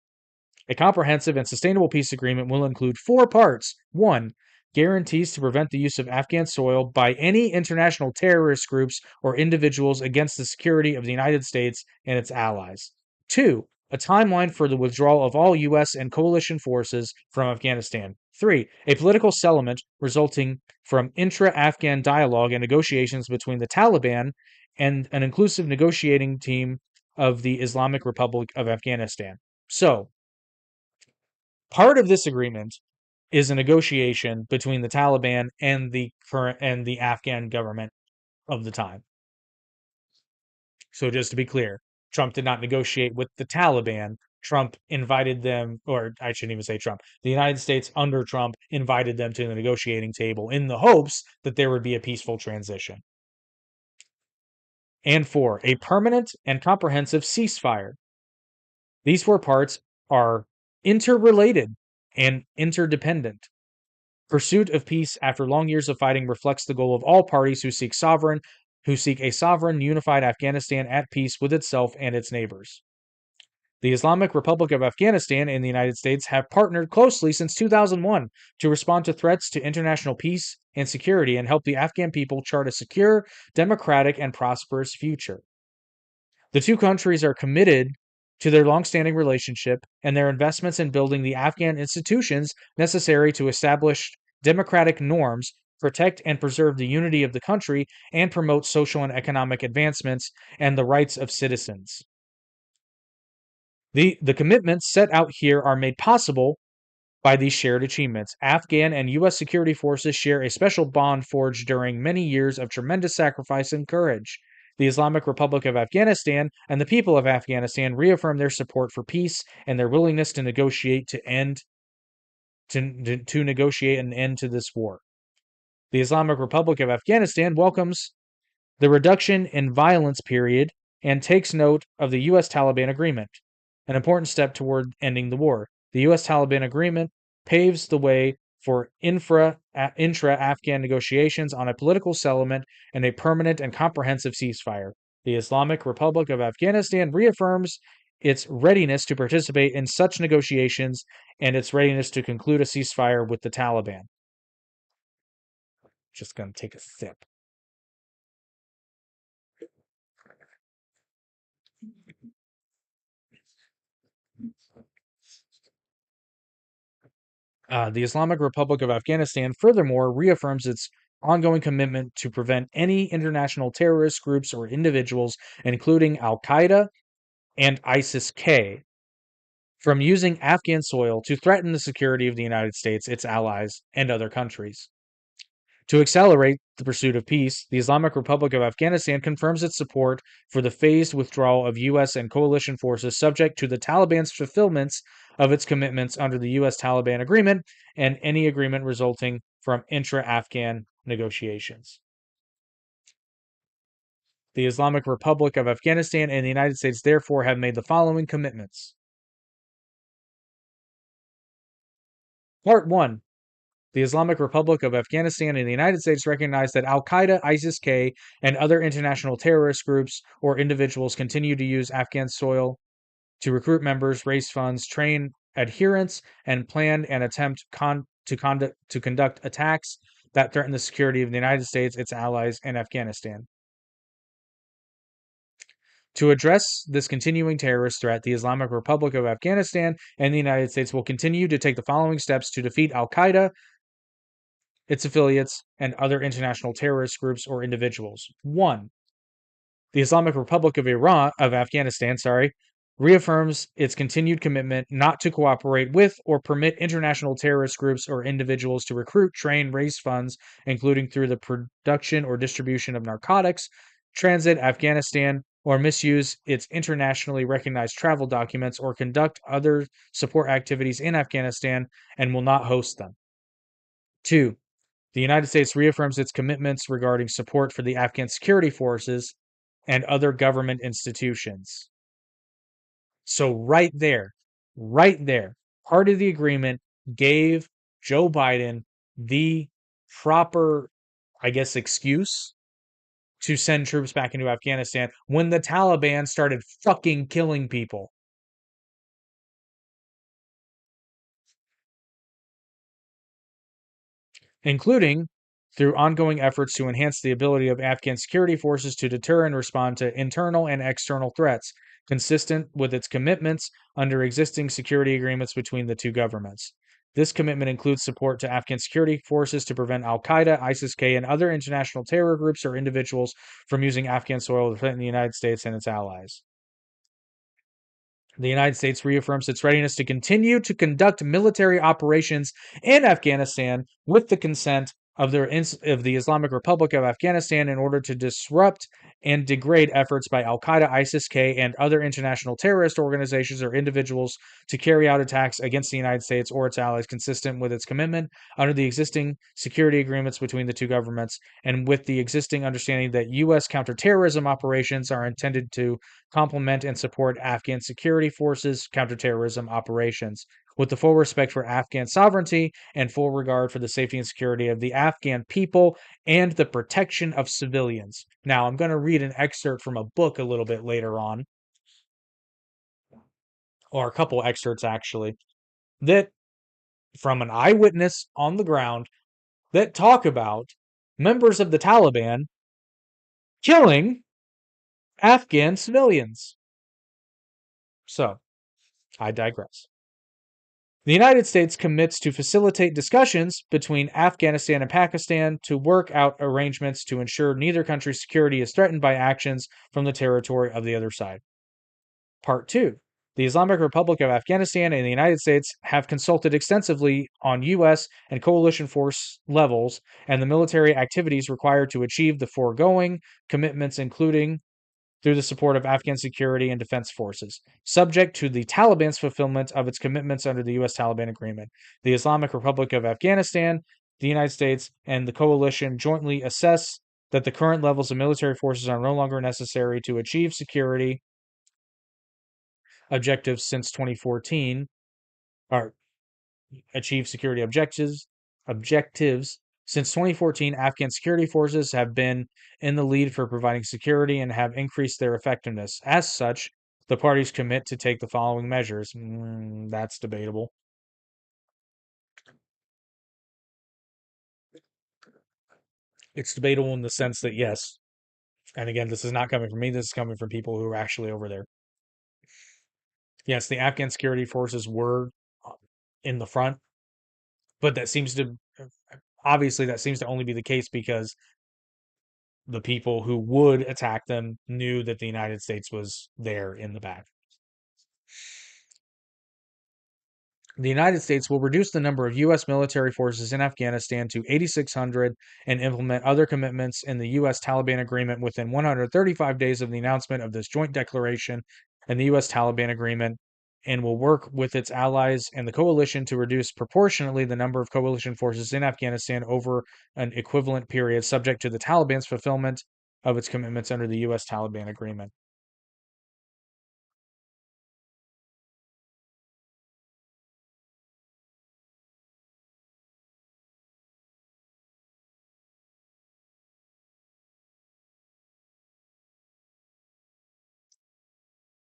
A comprehensive and sustainable peace agreement will include four parts. One, guarantees to prevent the use of Afghan soil by any international terrorist groups or individuals against the security of the United States and its allies. Two, a timeline for the withdrawal of all U.S. and coalition forces from Afghanistan. Three, a political settlement resulting from intra Afghan dialogue and negotiations between the Taliban and an inclusive negotiating team of the Islamic Republic of Afghanistan. So, part of this agreement is a negotiation between the Taliban and the Afghan government of the time. So just to be clear, Trump did not negotiate with the Taliban. Trump invited them, or I shouldn't even say Trump, the United States under Trump invited them to the negotiating table in the hopes that there would be a peaceful transition. And four, a permanent and comprehensive ceasefire. These four parts are interrelated and interdependent. Pursuit of peace after long years of fighting reflects the goal of all parties who seek a sovereign, unified Afghanistan at peace with itself and its neighbors. The Islamic Republic of Afghanistan and the United States have partnered closely since 2001 to respond to threats to international peace and security and help the Afghan people chart a secure, democratic, and prosperous future. The two countries are committed to their long-standing relationship and their investments in building the Afghan institutions necessary to establish democratic norms, protect and preserve the unity of the country, and promote social and economic advancements and the rights of citizens. The commitments set out here are made possible by these shared achievements. Afghan and U.S. security forces share a special bond forged during many years of tremendous sacrifice and courage. The Islamic Republic of Afghanistan and the people of Afghanistan reaffirm their support for peace and their willingness to negotiate to negotiate an end to this war. The Islamic Republic of Afghanistan welcomes the reduction in violence period and takes note of the U.S. Taliban agreement, an important step toward ending the war. The U.S. Taliban agreement paves the way for intra Afghan negotiations on a political settlement and a permanent and comprehensive ceasefire. The Islamic Republic of Afghanistan reaffirms its readiness to participate in such negotiations and its readiness to conclude a ceasefire with the Taliban. Just going to take a sip. The Islamic Republic of Afghanistan furthermore reaffirms its ongoing commitment to prevent any international terrorist groups or individuals, including Al Qaeda and ISIS K, from using Afghan soil to threaten the security of the United States, its allies, and other countries. To accelerate the pursuit of peace, the Islamic Republic of Afghanistan confirms its support for the phased withdrawal of U.S. and coalition forces subject to the Taliban's fulfillments of its commitments under the U.S. Taliban agreement and any agreement resulting from intra Afghan negotiations. The Islamic Republic of Afghanistan and the United States therefore have made the following commitments. Part 1. The Islamic Republic of Afghanistan and the United States recognize that Al Qaeda, ISIS-K, and other international terrorist groups or individuals continue to use Afghan soil to recruit members, raise funds, train adherents, and plan and attempt to conduct attacks that threaten the security of the United States, its allies, and Afghanistan. To address this continuing terrorist threat, the Islamic Republic of Afghanistan and the United States will continue to take the following steps to defeat Al Qaeda, its affiliates, and other international terrorist groups or individuals. 1. The Islamic Republic of Afghanistan, reaffirms its continued commitment not to cooperate with or permit international terrorist groups or individuals to recruit, train, raise funds, including through the production or distribution of narcotics, transit Afghanistan, or misuse its internationally recognized travel documents or conduct other support activities in Afghanistan and will not host them. 2. The United States reaffirms its commitments regarding support for the Afghan security forces and other government institutions. So right there, part of the agreement gave Joe Biden the proper, I guess, excuse to send troops back into Afghanistan when the Taliban started fucking killing people. Including through ongoing efforts to enhance the ability of Afghan security forces to deter and respond to internal and external threats, consistent with its commitments under existing security agreements between the two governments. This commitment includes support to Afghan security forces to prevent Al Qaeda, ISIS-K, and other international terror groups or individuals from using Afghan soil to threaten the United States and its allies. The United States reaffirms its readiness to continue to conduct military operations in Afghanistan with the consent of the Islamic Republic of Afghanistan in order to disrupt and degrade efforts by Al Qaeda, ISIS-K, and other international terrorist organizations or individuals to carry out attacks against the United States or its allies consistent with its commitment under the existing security agreements between the two governments and with the existing understanding that U.S. counterterrorism operations are intended to complement and support Afghan security forces' counterterrorism operations, with the full respect for Afghan sovereignty and full regard for the safety and security of the Afghan people and the protection of civilians. Now, I'm going to read an excerpt from a book a little bit later on, or a couple excerpts actually, that from an eyewitness on the ground that talk about members of the Taliban killing Afghan civilians. So, I digress. The United States commits to facilitate discussions between Afghanistan and Pakistan to work out arrangements to ensure neither country's security is threatened by actions from the territory of the other side. Part 2. The Islamic Republic of Afghanistan and the United States have consulted extensively on U.S. and coalition force levels and the military activities required to achieve the foregoing commitments, including through the support of Afghan security and defense forces, subject to the Taliban's fulfillment of its commitments under the U.S. Taliban Agreement. The Islamic Republic of Afghanistan, the United States, and the coalition jointly assess that the current levels of military forces are no longer necessary to achieve security objectives since 2014, or achieve security objectives since 2014, Afghan security forces have been in the lead for providing security and have increased their effectiveness. As such, the parties commit to take the following measures. That's debatable. It's debatable in the sense that, yes, and again, this is not coming from me, this is coming from people who are actually over there. Yes, the Afghan security forces were in the front, but that seems to, obviously, that seems to only be the case because the people who would attack them knew that the United States was there in the back. The United States will reduce the number of U.S. military forces in Afghanistan to 8,600 and implement other commitments in the U.S. Taliban agreement within 135 days of the announcement of this joint declaration and the U.S. Taliban agreement, and will work with its allies and the coalition to reduce proportionately the number of coalition forces in Afghanistan over an equivalent period, subject to the Taliban's fulfillment of its commitments under the U.S. Taliban agreement.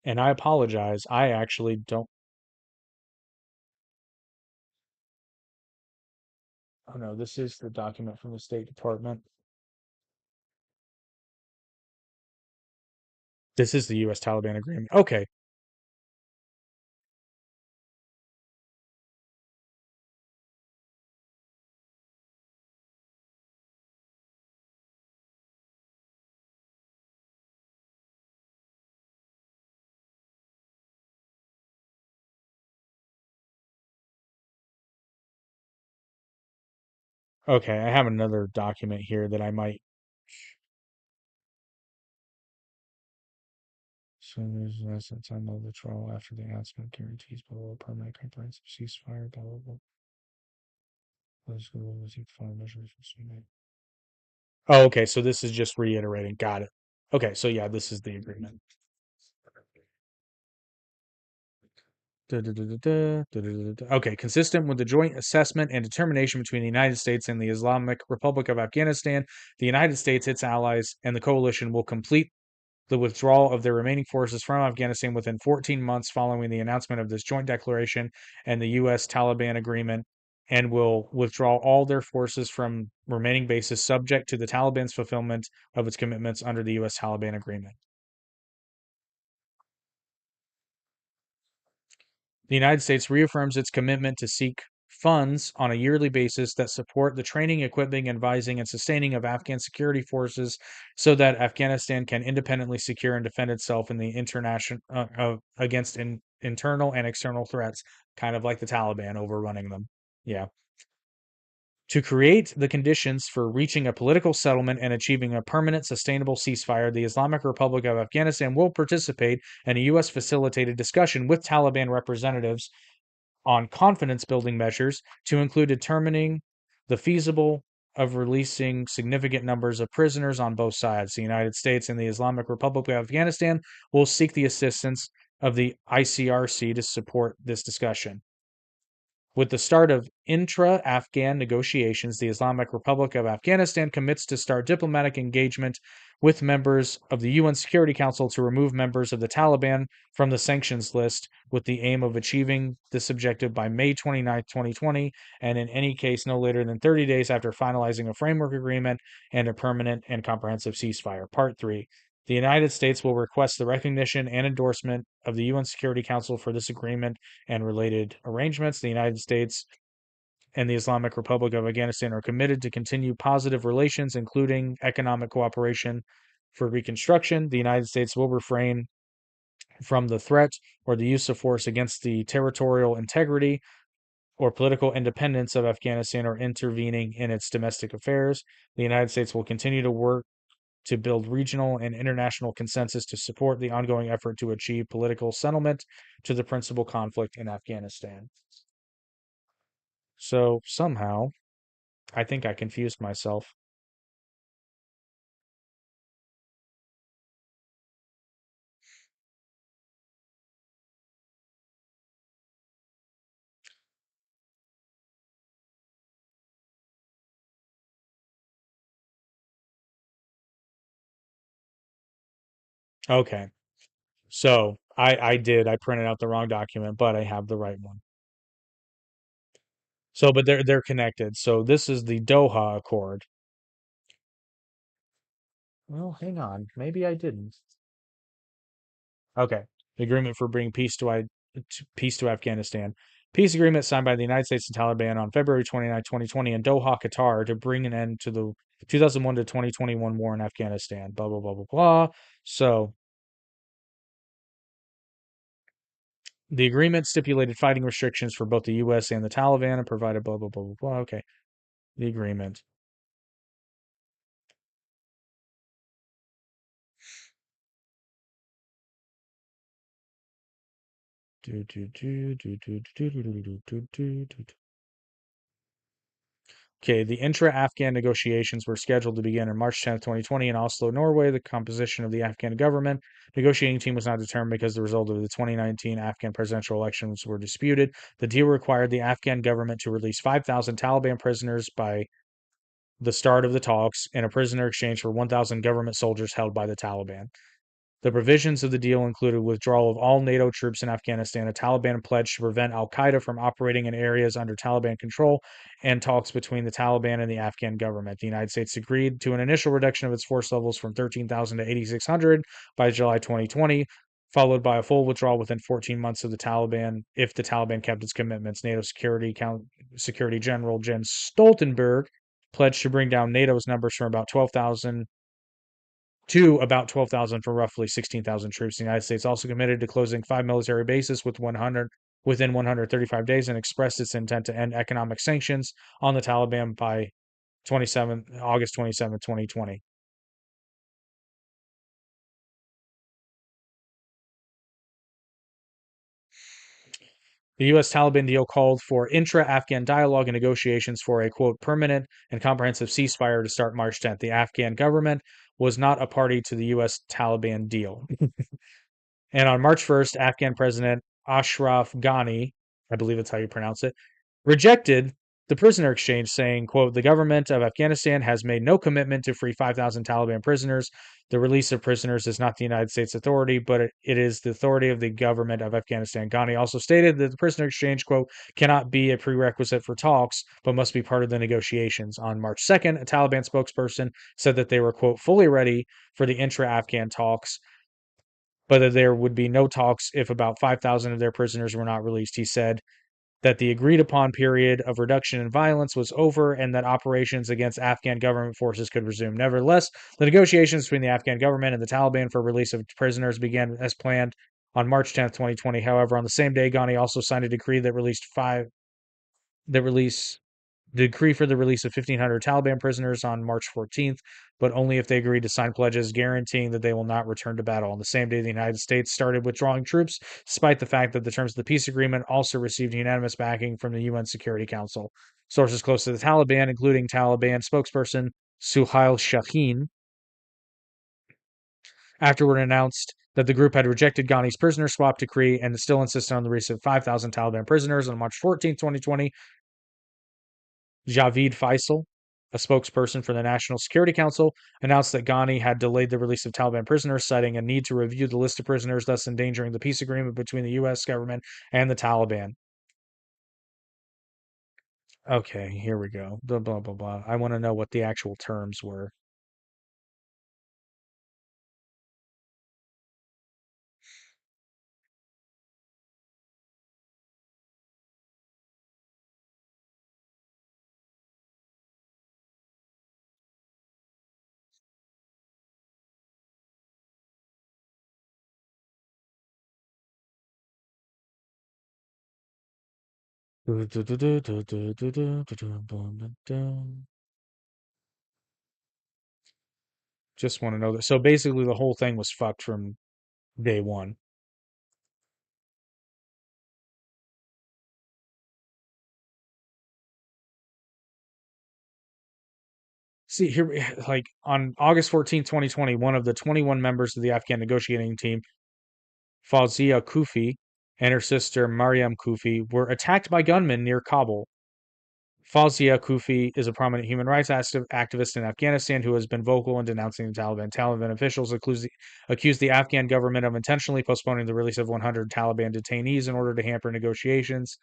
And I apologize. I actually don't. Oh no, this is the document from the State Department. This is the U.S. Taliban agreement. Okay. Okay. I have another document here that I might. So there's less than time of withdrawal after the announcement guarantees below a permanent comprehensive ceasefire, blah, blah, blah. Political will take final measures. Oh, okay. So this is just reiterating. Got it. Okay. So yeah, this is the agreement. Okay, consistent with the joint assessment and determination between the United States and the Islamic Republic of Afghanistan, the United States, its allies, and the coalition will complete the withdrawal of their remaining forces from Afghanistan within 14 months following the announcement of this joint declaration and the U.S. Taliban agreement, and will withdraw all their forces from remaining bases subject to the Taliban's fulfillment of its commitments under the U.S. Taliban agreement. The United States reaffirms its commitment to seek funds on a yearly basis that support the training, equipping, advising, and sustaining of Afghan security forces so that Afghanistan can independently secure and defend itself in the international against internal and external threats, kind of like the Taliban overrunning them. Yeah. To create the conditions for reaching a political settlement and achieving a permanent, sustainable ceasefire, the Islamic Republic of Afghanistan will participate in a U.S. facilitated discussion with Taliban representatives on confidence building measures to include determining the feasible of releasing significant numbers of prisoners on both sides. The United States and the Islamic Republic of Afghanistan will seek the assistance of the ICRC to support this discussion. With the start of intra Afghan negotiations, the Islamic Republic of Afghanistan commits to start diplomatic engagement with members of the UN Security Council to remove members of the Taliban from the sanctions list with the aim of achieving this objective by May 29, 2020, and in any case, no later than 30 days after finalizing a framework agreement and a permanent and comprehensive ceasefire. Part 3. The United States will request the recognition and endorsement of the UN Security Council for this agreement and related arrangements. The United States and the Islamic Republic of Afghanistan are committed to continue positive relations, including economic cooperation for reconstruction. The United States will refrain from the threat or the use of force against the territorial integrity or political independence of Afghanistan or intervening in its domestic affairs. The United States will continue to work to build regional and international consensus to support the ongoing effort to achieve political settlement to the principal conflict in Afghanistan. So somehow, I think I confused myself. Okay. So I printed out the wrong document, but I have the right one. So but they're connected. So this is the Doha Accord. Well, hang on. Maybe I didn't. Okay. The agreement for bringing peace to Afghanistan. Peace agreement signed by the United States and Taliban on February 29, 2020 in Doha, Qatar to bring an end to the 2001 to 2021 war in Afghanistan. Blah, blah, blah, blah, blah. So the agreement stipulated fighting restrictions for both the U.S. and the Taliban and provided blah, blah, blah, blah, blah. Okay. The agreement. Okay, the intra-Afghan negotiations were scheduled to begin on March 10th, 2020 in Oslo, Norway. The composition of the Afghan government negotiating team was not determined because the result of the 2019 Afghan presidential elections were disputed. The deal required the Afghan government to release 5,000 Taliban prisoners by the start of the talks in a prisoner exchange for 1,000 government soldiers held by the Taliban. The provisions of the deal included withdrawal of all NATO troops in Afghanistan, a Taliban pledge to prevent al Qaeda from operating in areas under Taliban control, and talks between the Taliban and the Afghan government. The United States agreed to an initial reduction of its force levels from 13,000 to 8,600 by July 2020, followed by a full withdrawal within 14 months of the Taliban if the Taliban kept its commitments. NATO Security General Jens Stoltenberg pledged to bring down NATO's numbers from about 12,000 to about 12,000 for roughly 16,000 troops. The United States also committed to closing 5 military bases within 135 days and expressed its intent to end economic sanctions on the Taliban by August 27, 2020. The U.S. Taliban deal called for intra Afghan dialogue and negotiations for a quote permanent and comprehensive ceasefire to start March 10th. The Afghan government was not a party to the U.S. Taliban deal. And on March 1st, Afghan President Ashraf Ghani, I believe that's how you pronounce it, rejected the prisoner exchange, saying, quote, the government of Afghanistan has made no commitment to free 5,000 Taliban prisoners. The release of prisoners is not the United States authority, but it is the authority of the government of Afghanistan. Ghani also stated that the prisoner exchange, quote, cannot be a prerequisite for talks, but must be part of the negotiations. On March 2nd, a Taliban spokesperson said that they were, quote, fully ready for the intra-Afghan talks, but that there would be no talks if about 5,000 of their prisoners were not released. He said that the agreed upon period of reduction in violence was over and that operations against Afghan government forces could resume. Nevertheless, the negotiations between the Afghan government and the Taliban for release of prisoners began as planned on March 10th, 2020. However, on the same day, Ghani also signed a decree that release the decree for the release of 1,500 Taliban prisoners on March 14th, but only if they agreed to sign pledges guaranteeing that they will not return to battle. On the same day, the United States started withdrawing troops, despite the fact that the terms of the peace agreement also received unanimous backing from the UN Security Council. Sources close to the Taliban, including Taliban spokesperson Suhail Shaheen, afterward announced that the group had rejected Ghani's prisoner swap decree and still insisted on the release of 5,000 Taliban prisoners. On March 14th, 2020, Javid Faisal, a spokesperson for the National Security Council, announced that Ghani had delayed the release of Taliban prisoners, citing a need to review the list of prisoners, thus endangering the peace agreement between the U.S. government and the Taliban. Okay, here we go. Blah, blah, blah, blah. I want to know what the actual terms were. Just want to know that. So basically, the whole thing was fucked from day one. See, here, like on August 14th, 2020, one of the 21 members of the Afghan negotiating team, Fawzia Kufi, and her sister Mariam Kufi were attacked by gunmen near Kabul. Fawzia Kufi is a prominent human rights activist in Afghanistan who has been vocal in denouncing the Taliban. Taliban officials accused the Afghan government of intentionally postponing the release of 100 Taliban detainees in order to hamper negotiations.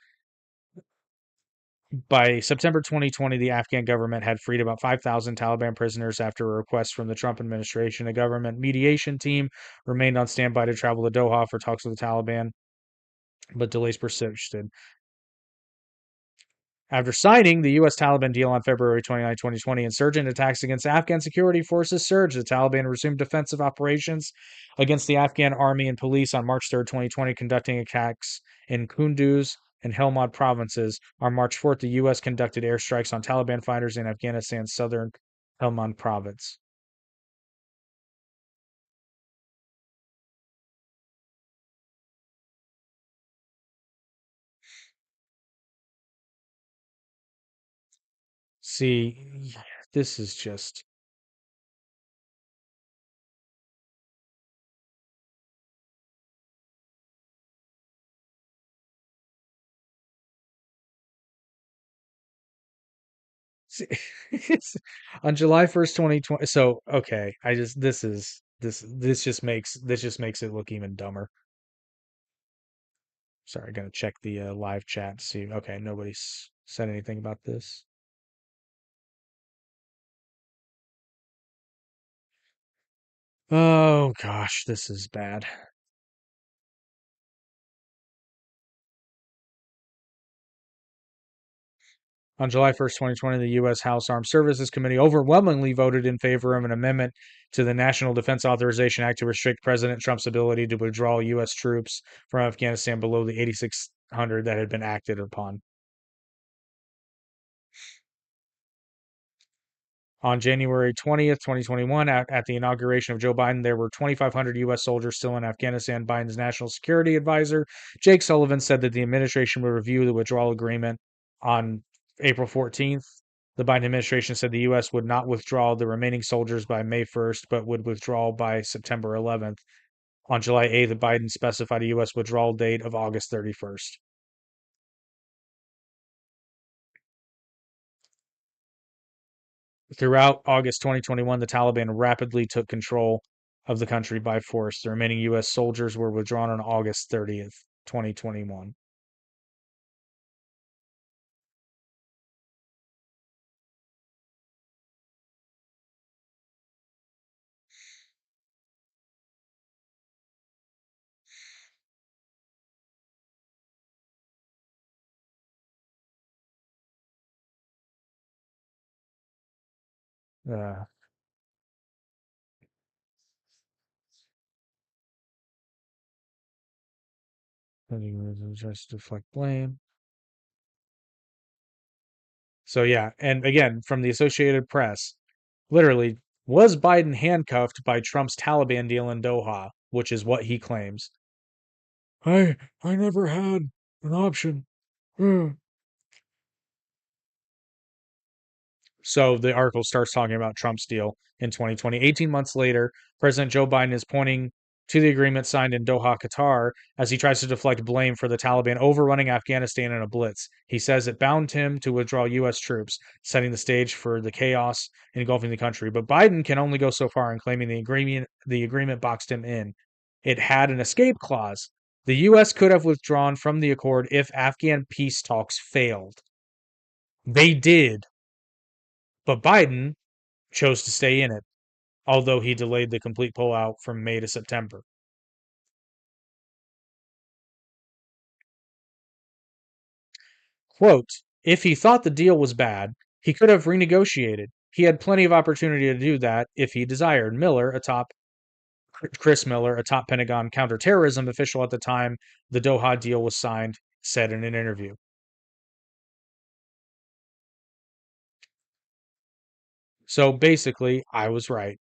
By September 2020, the Afghan government had freed about 5,000 Taliban prisoners after a request from the Trump administration. A government mediation team remained on standby to travel to Doha for talks with the Taliban, but delays persisted. After signing the U.S. Taliban deal on February 29, 2020, insurgent attacks against Afghan security forces surged. The Taliban resumed defensive operations against the Afghan army and police on March 3, 2020, conducting attacks in Kunduz and Helmand provinces. On March 4th, the U.S. conducted airstrikes on Taliban fighters in Afghanistan's southern Helmand province. See, this is just see, on July 1st, 2020. So, okay, I just this just makes it look even dumber. Sorry, gotta check the live chat to see. Okay, nobody's said anything about this. Oh gosh, this is bad. On July 1st, 2020, the U.S. House Armed Services Committee overwhelmingly voted in favor of an amendment to the National Defense Authorization Act to restrict President Trump's ability to withdraw U.S. troops from Afghanistan below the 8,600 that had been acted upon. On January 20th, 2021, at the inauguration of Joe Biden, there were 2,500 U.S. soldiers still in Afghanistan. Biden's national security advisor, Jake Sullivan, said that the administration would review the withdrawal agreement on April 14th. The Biden administration said the U.S. would not withdraw the remaining soldiers by May 1st, but would withdraw by September 11th. On July 8th, Biden specified a U.S. withdrawal date of August 31st. Throughout August 2021, the Taliban rapidly took control of the country by force. The remaining U.S. soldiers were withdrawn on August 30th, 2021. Uh, tries to deflect blame. So, yeah. And again, from the Associated Press, literally, was Biden handcuffed by Trump's Taliban deal in Doha, which is what he claims. I never had an option. So the article starts talking about Trump's deal in 2020. 18 months later, President Joe Biden is pointing to the agreement signed in Doha, Qatar, as he tries to deflect blame for the Taliban overrunning Afghanistan in a blitz. He says it bound him to withdraw U.S. troops, setting the stage for the chaos engulfing the country. But Biden can only go so far in claiming the agreement boxed him in. It had an escape clause. The U.S. could have withdrawn from the accord if Afghan peace talks failed. They did, but Biden chose to stay in it, although he delayed the complete pullout from May to September. Quote, if he thought the deal was bad, he could have renegotiated. He had plenty of opportunity to do that if he desired. Chris Miller, a top Pentagon counterterrorism official at the time the Doha deal was signed, said in an interview. So basically, I was right.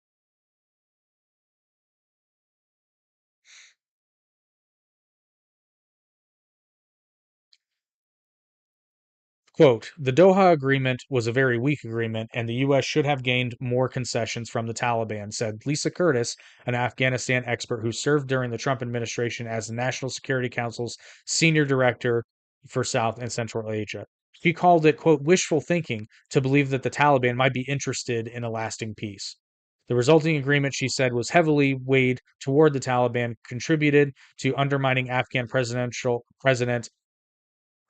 Quote, the Doha agreement was a very weak agreement, and the U.S. should have gained more concessions from the Taliban, said Lisa Curtis, an Afghanistan expert who served during the Trump administration as the National Security Council's senior director for South and Central Asia. She called it, quote, wishful thinking to believe that the Taliban might be interested in a lasting peace. The resulting agreement, she said, was heavily weighed toward the Taliban, contributed to undermining Afghan President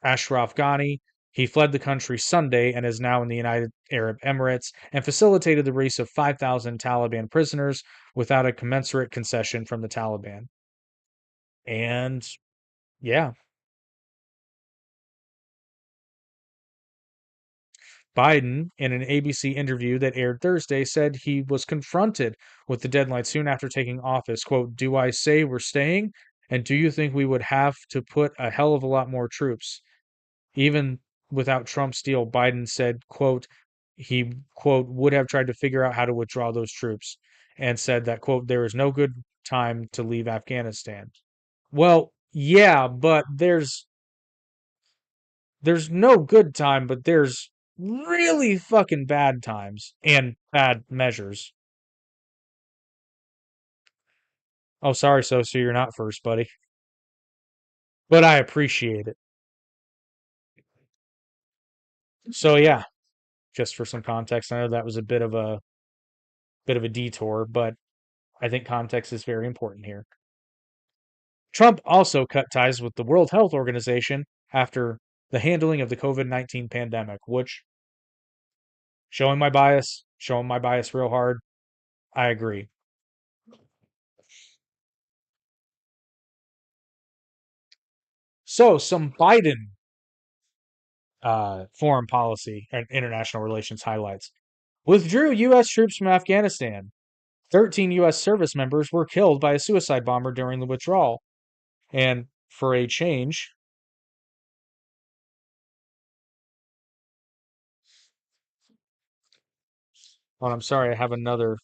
Ashraf Ghani. He fled the country Sunday and is now in the United Arab Emirates and facilitated the release of 5,000 Taliban prisoners without a commensurate concession from the Taliban. And yeah, Biden, in an ABC interview that aired Thursday, said he was confronted with the deadline soon after taking office. Quote, do I say we're staying? And do you think we would have to put a hell of a lot more troops? Even without Trump's deal, Biden said, quote, he, quote, would have tried to figure out how to withdraw those troops and said that, quote, there is no good time to leave Afghanistan. Well, yeah, but there's no good time, but there's really fucking bad times and bad measures. Oh, sorry, so you're not first, buddy. But I appreciate it. So yeah, just for some context, I know that was a bit of a detour, but I think context is very important here. Trump also cut ties with the World Health Organization after the handling of the COVID-19 pandemic, which showing my bias real hard. I agree. So some Biden foreign policy and international relations highlights. Withdrew U.S. troops from Afghanistan. 13 U.S. service members were killed by a suicide bomber during the withdrawal. And for a change, well, I'm sorry, I have another.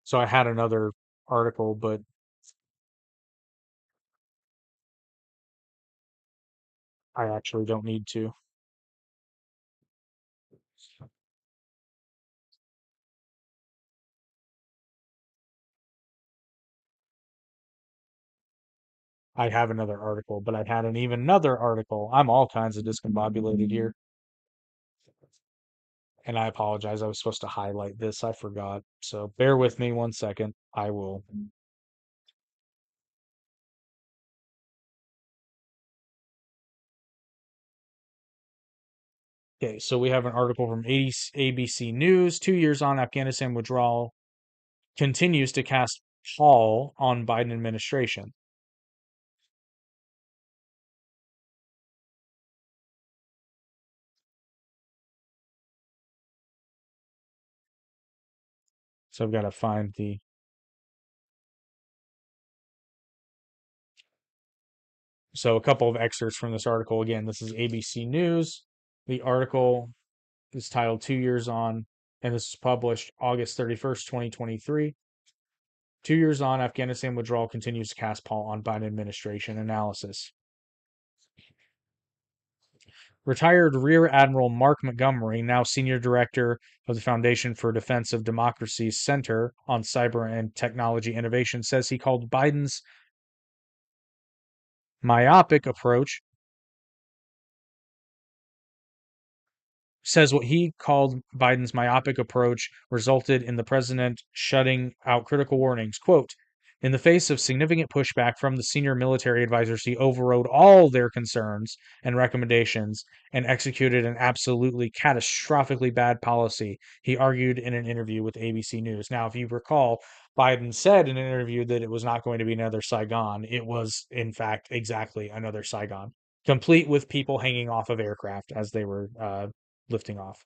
So I had another article, but I actually don't need to. I have another article, but I had an even another article. I'm all kinds of discombobulated here. And I apologize. I was supposed to highlight this. I forgot. So bear with me 1 second. I will. Okay, so we have an article from ABC News. 2 years on, Afghanistan withdrawal continues to cast pall on Biden administration. So I've got to find the. So a couple of excerpts from this article. Again, this is ABC News. The article is titled 2 Years On, and this is published August 31st, 2023. 2 years on, Afghanistan withdrawal continues to cast pall on Biden administration analysis. Retired Rear Admiral Mark Montgomery, now Senior Director of the Foundation for Defense of Democracy's Center on Cyber and Technology Innovation, says he called Biden's myopic approach says what he called Biden's myopic approach resulted in the president shutting out critical warnings. Quote, in the face of significant pushback from the senior military advisors, he overrode all their concerns and recommendations and executed an absolutely catastrophically bad policy, he argued in an interview with ABC News. Now, if you recall, Biden said in an interview that it was not going to be another Saigon. It was, in fact, exactly another Saigon, complete with people hanging off of aircraft as they were lifting off.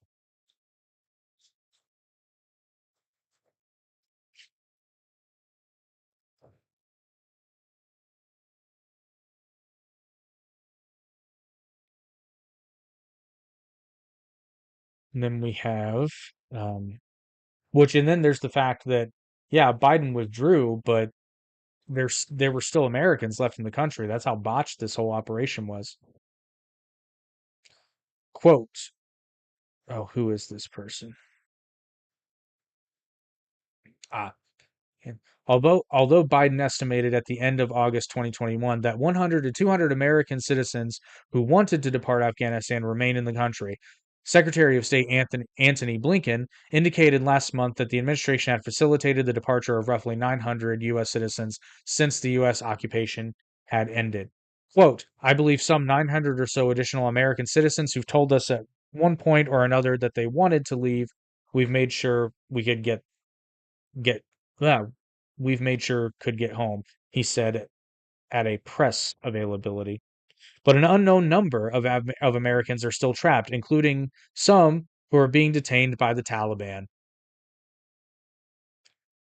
And then we have, um, and then there's the fact that, yeah, Biden withdrew, but there were still Americans left in the country. That's how botched this whole operation was. Quote, oh, who is this person? Ah, and although Biden estimated at the end of August 2021 that 100 to 200 American citizens who wanted to depart Afghanistan remain in the country, Secretary of State Antony Blinken indicated last month that the administration had facilitated the departure of roughly 900 U.S. citizens since the U.S. occupation had ended. Quote, I believe some 900 or so additional American citizens who've told us at one point or another that they wanted to leave, we've made sure we could get yeah, we've made sure could get home, he said at a press availability. But an unknown number of Americans are still trapped, including some who are being detained by the Taliban.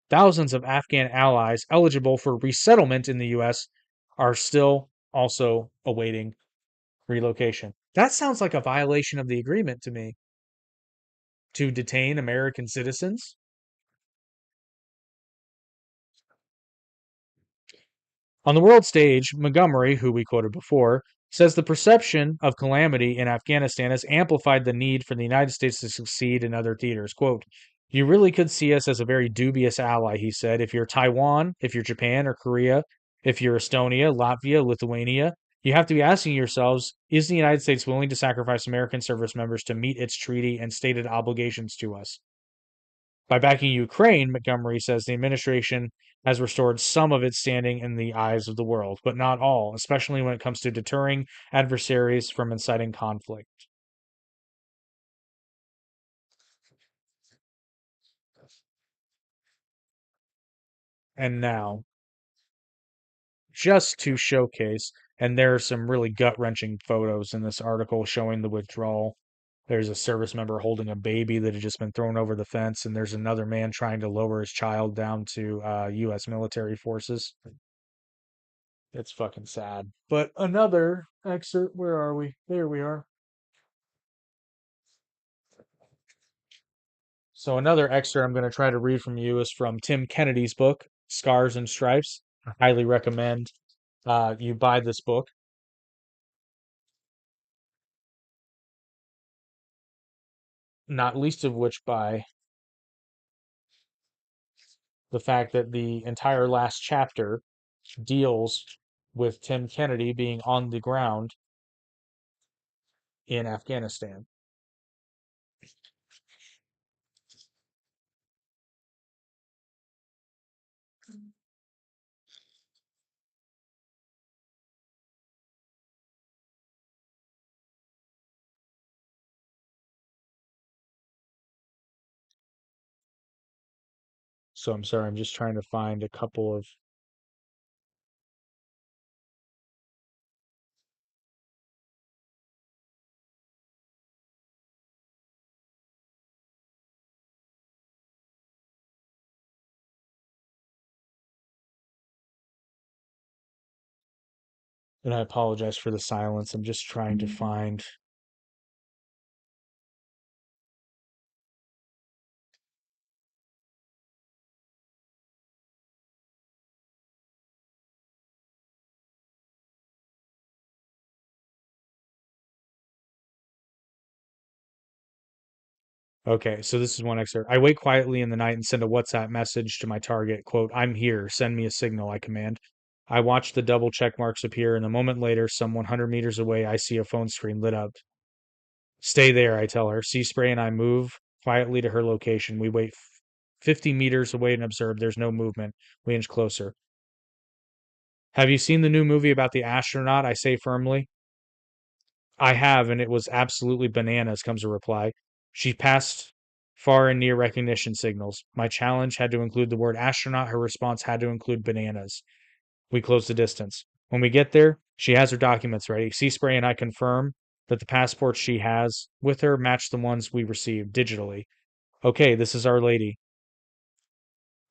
Thousands of Afghan allies eligible for resettlement in the U.S. are still also awaiting relocation. That sounds like a violation of the agreement to me to detain American citizens. On the world stage, Montgomery, who we quoted before, says the perception of calamity in Afghanistan has amplified the need for the United States to succeed in other theaters. Quote, you really could see us as a very dubious ally, he said. If you're Taiwan, if you're Japan or Korea, if you're Estonia, Latvia, Lithuania, you have to be asking yourselves, is the United States willing to sacrifice American service members to meet its treaty and stated obligations to us? By backing Ukraine, Montgomery says the administration has restored some of its standing in the eyes of the world, but not all, especially when it comes to deterring adversaries from inciting conflict. And now, just to showcase, and there are some really gut wrenching photos in this article showing the withdrawal. There's a service member holding a baby that had just been thrown over the fence, and there's another man trying to lower his child down to U.S. military forces. It's fucking sad. But another excerpt, where are we? There we are. So another excerpt I'm going to try to read from you is from Tim Kennedy's book, Scars and Stripes. I highly recommend you buy this book, not least of which by the fact that the entire last chapter deals with Tim Kennedy being on the ground in Afghanistan. So I'm sorry, I'm just trying to find a couple of. And I apologize for the silence. I'm just trying to find. Okay, so this is one excerpt. I wait quietly in the night and send a WhatsApp message to my target. Quote, I'm here. Send me a signal, I command. I watch the double check marks appear, and a moment later, some 100 meters away, I see a phone screen lit up. Stay there, I tell her. Sea Spray and I move quietly to her location. We wait 50 meters away and observe. There's no movement. We inch closer. Have you seen the new movie about the astronaut? I say firmly. I have, and it was absolutely bananas, comes a reply. She passed far and near recognition signals. My challenge had to include the word astronaut. Her response had to include bananas. We close the distance. When we get there, she has her documents ready. Sea Spray and I confirm that the passports she has with her match the ones we received digitally. Okay, this is Our Lady,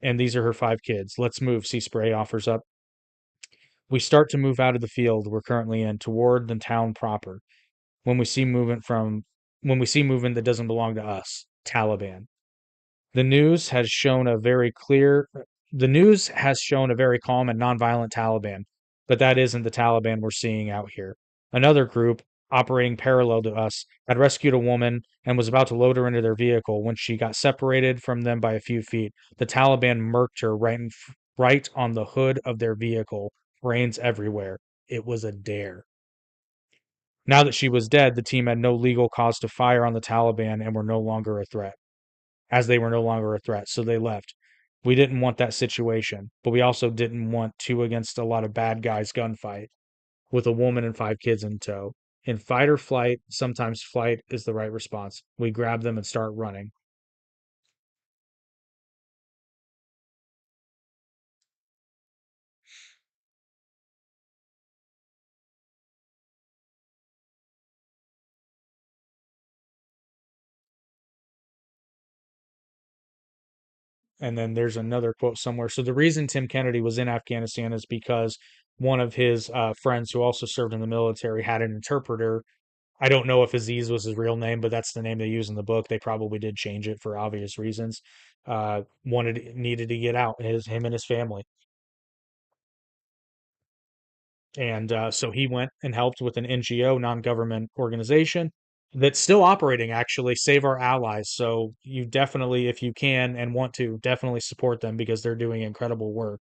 and these are her 5 kids. Let's move, Sea Spray offers up. We start to move out of the field we're currently in toward the town proper. when we see movement from when we see movement that doesn't belong to us, Taliban. The news has shown a very clear the news has shown a very calm and nonviolent Taliban, but that isn't the Taliban we're seeing out here. Another group operating parallel to us had rescued a woman and was about to load her into their vehicle when she got separated from them by a few feet. The Taliban murked her right on the hood of their vehicle, brains everywhere. It was a dare. Now that she was dead, the team had no legal cause to fire on the Taliban and were no longer a threat, as they were no longer a threat, so they left. We didn't want that situation, but we also didn't want two against a lot of bad guys gunfight with a woman and 5 kids in tow. In fight or flight, sometimes flight is the right response. We grab them and start running. And then there's another quote somewhere. So the reason Tim Kennedy was in Afghanistan is because one of his friends who also served in the military had an interpreter. I don't know if Aziz was his real name, but that's the name they use in the book. They probably did change it for obvious reasons. Wanted needed to get out, him and his family. And so he went and helped with an NGO, non-government organization that's still operating, actually, Save Our Allies. So you definitely, if you can and want to, definitely support them because they're doing incredible work.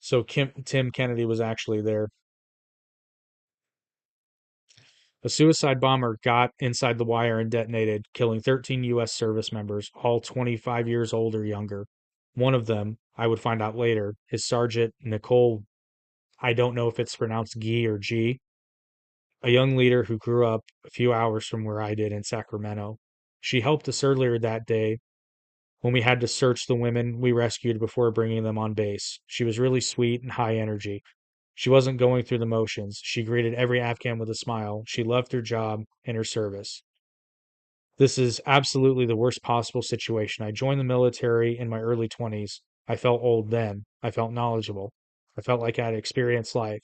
So Tim Kennedy was actually there. A suicide bomber got inside the wire and detonated, killing 13 U.S. service members, all 25 years old or younger. One of them, I would find out later, is Sergeant Nicole. I don't know if it's pronounced Gee or G, a young leader who grew up a few hours from where I did in Sacramento. She helped us earlier that day when we had to search the women we rescued before bringing them on base. She was really sweet and high energy. She wasn't going through the motions. She greeted every Afghan with a smile. She loved her job and her service. This is absolutely the worst possible situation. I joined the military in my early 20s. I felt old then. I felt knowledgeable. I felt like I had experienced life.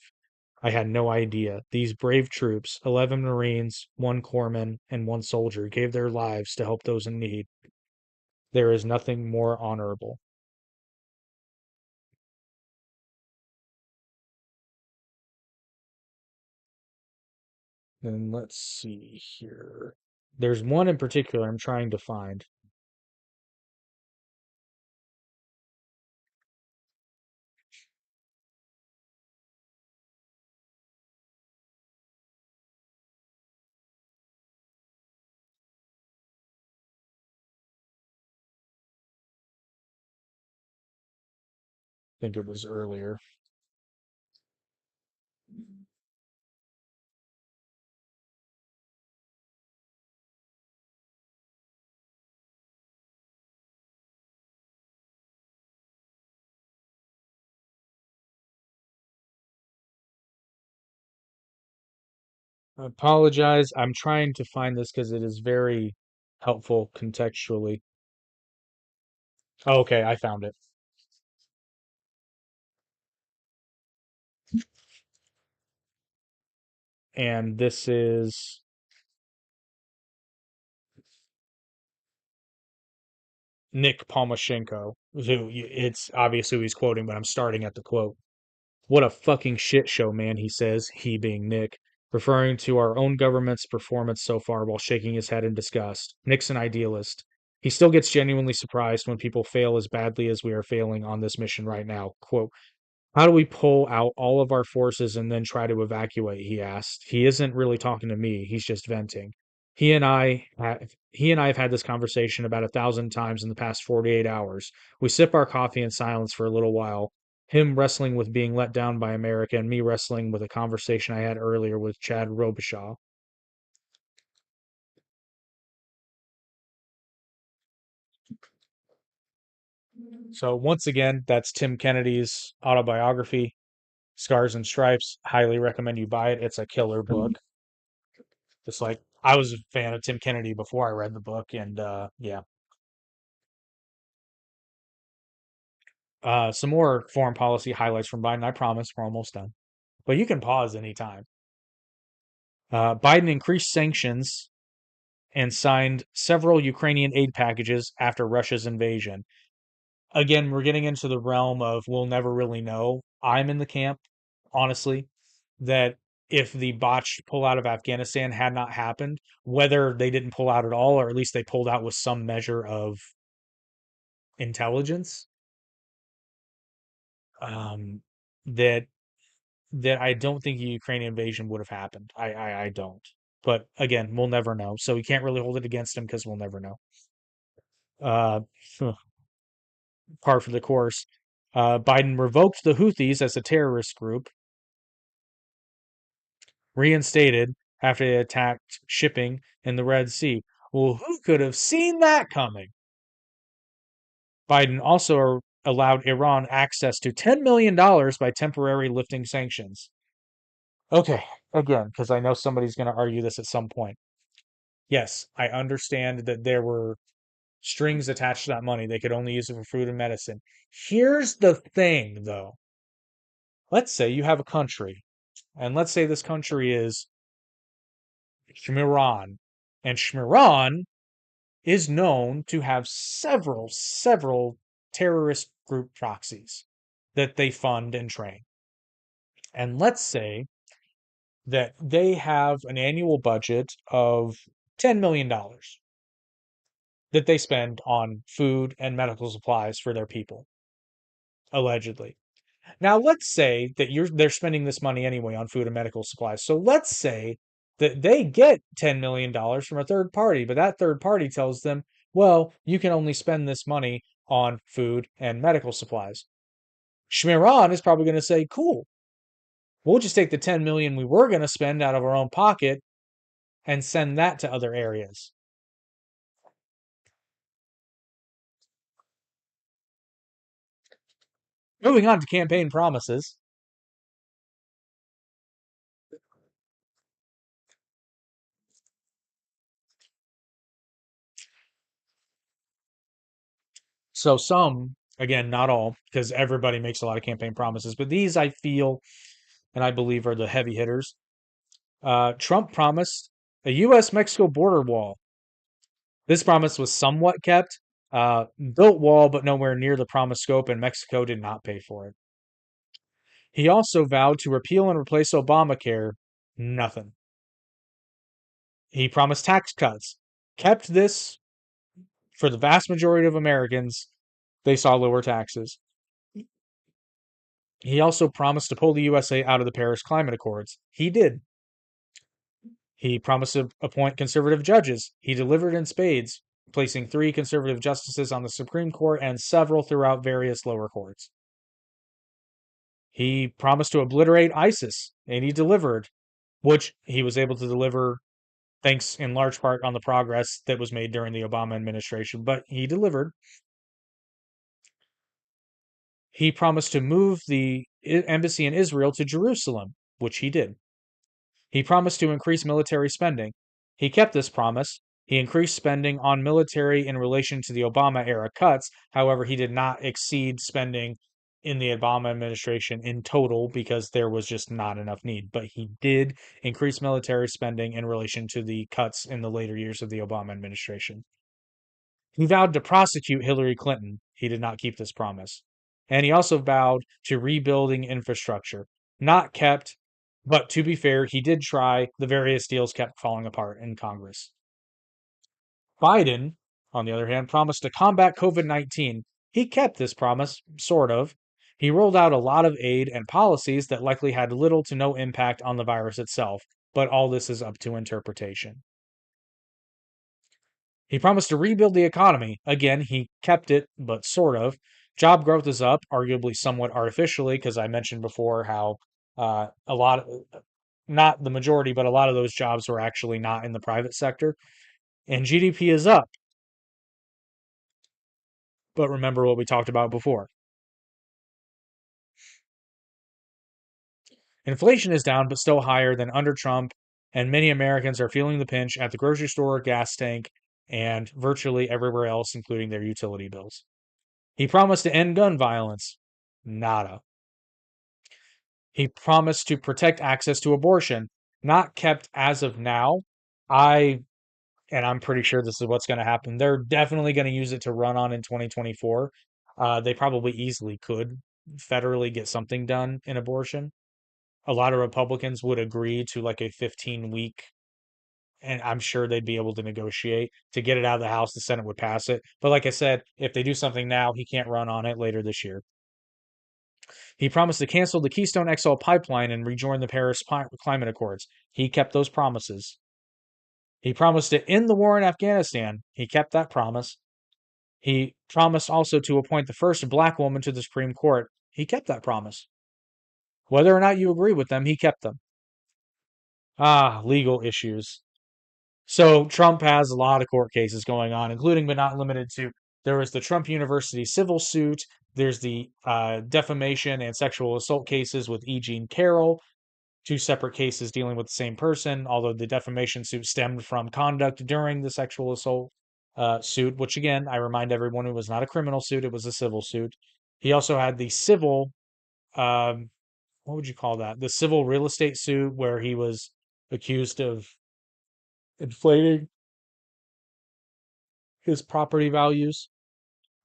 I had no idea. These brave troops, 11 Marines, one corpsman, and one soldier, gave their lives to help those in need. There is nothing more honorable. And let's see here. There's one in particular I'm trying to find. I think it was earlier. I apologize. I'm trying to find this because it is very helpful contextually. Oh, okay, I found it. And this is Nick Palmashenko, who it's obvious who he's quoting, but I'm starting at the quote. What a fucking shit show, man, he says, he being Nick, referring to our own government's performance so far while shaking his head in disgust. Nick's an idealist. He still gets genuinely surprised when people fail as badly as we are failing on this mission right now. Quote, how do we pull out all of our forces and then try to evacuate? He asked. He isn't really talking to me. He's just venting. He and I have had this conversation about 1,000 times in the past 48 hours. We sip our coffee in silence for a little while. Him wrestling with being let down by America, and me wrestling with a conversation I had earlier with Chad Robichaud. So once again, that's Tim Kennedy's autobiography, Scars and Stripes. Highly recommend you buy it. It's a killer book. Just like I was a fan of Tim Kennedy before I read the book, and yeah. Some more foreign policy highlights from Biden. I promise we're almost done, but you can pause anytime. Biden increased sanctions and signed several Ukrainian aid packages after Russia's invasion. Again, we're getting into the realm of we'll never really know. I'm in the camp, honestly, that if the botched pullout of Afghanistan had not happened, whether they didn't pull out at all, or at least they pulled out with some measure of intelligence, um, that I don't think the Ukrainian invasion would have happened. I don't. But again, we'll never know. So we can't really hold it against him because we'll never know. Uh, par for the course. Biden revoked the Houthis as a terrorist group, reinstated after they attacked shipping in the Red Sea. Well, who could have seen that coming? Biden also allowed Iran access to $10 million by temporarily lifting sanctions. Okay, again, because I know somebody's going to argue this at some point. Yes, I understand that there were strings attached to that money. They could only use it for food and medicine. Here's the thing, though. Let's say you have a country, and let's say this country is Shmiran, and Shmiran is known to have several terrorist group proxies that they fund and train. And let's say that they have an annual budget of $10 million that they spend on food and medical supplies for their people, allegedly. Now, let's say that they're spending this money anyway on food and medical supplies. So let's say that they get $10 million from a third party, but that third party tells them, well, you can only spend this money on food and medical supplies. Shmiran is probably going to say, cool, we'll just take the 10 million we were going to spend out of our own pocket and send that to other areas. Moving on to campaign promises. So some, again, not all, because everybody makes a lot of campaign promises, but these I feel and I believe are the heavy hitters. Trump promised a U.S. Mexico border wall. This promise was somewhat kept. Built wall, but nowhere near the promised scope, and Mexico did not pay for it. He also vowed to repeal and replace Obamacare. Nothing. He promised tax cuts. Kept this for the vast majority of Americans. They saw lower taxes. He also promised to pull the USA out of the Paris Climate Accords. He did. He promised to appoint conservative judges. He delivered in spades, placing 3 conservative justices on the Supreme Court and several throughout various lower courts. He promised to obliterate ISIS, and he delivered, which he was able to deliver thanks in large part on the progress that was made during the Obama administration, but he delivered. He promised to move the embassy in Israel to Jerusalem, which he did. He promised to increase military spending. He kept this promise. He increased spending on military in relation to the Obama era cuts. However, he did not exceed spending in the Obama administration in total because there was just not enough need. But he did increase military spending in relation to the cuts in the later years of the Obama administration. He vowed to prosecute Hillary Clinton. He did not keep this promise. And he also vowed to rebuilding infrastructure. Not kept, but to be fair, he did try. The various deals kept falling apart in Congress. Biden, on the other hand, promised to combat COVID 19. He kept this promise, sort of. He rolled out a lot of aid and policies that likely had little to no impact on the virus itself, but all this is up to interpretation. He promised to rebuild the economy. Again, he kept it, but sort of. Job growth is up, arguably somewhat artificially, because I mentioned before how a lot, not the majority, but a lot of those jobs were actually not in the private sector. And GDP is up. But remember what we talked about before. Inflation is down, but still higher than under Trump, and many Americans are feeling the pinch at the grocery store, gas tank, and virtually everywhere else, including their utility bills. He promised to end gun violence. Nada. He promised to protect access to abortion. Not kept as of now. I and I'm pretty sure this is what's going to happen. They're definitely going to use it to run on in 2024. They probably easily could federally get something done in abortion. A lot of Republicans would agree to like a 15-week, and I'm sure they'd be able to negotiate to get it out of the House. The Senate would pass it. But like I said, if they do something now, he can't run on it later this year. He promised to cancel the Keystone XL pipeline and rejoin the Paris Climate Accords. He kept those promises. He promised to end the war in Afghanistan. He kept that promise. He promised also to appoint the first black woman to the Supreme Court. He kept that promise. Whether or not you agree with them, he kept them. Legal issues. So Trump has a lot of court cases going on, including but not limited to. There was the Trump University civil suit. There's the defamation and sexual assault cases with E. Jean Carroll, 2 separate cases dealing with the same person, although the defamation suit stemmed from conduct during the sexual assault. suit, which again, I remind everyone, it was not a criminal suit, it was a civil suit. He also had the civil, um, what would you call that? The civil real estate suit where he was accused of inflating his property values.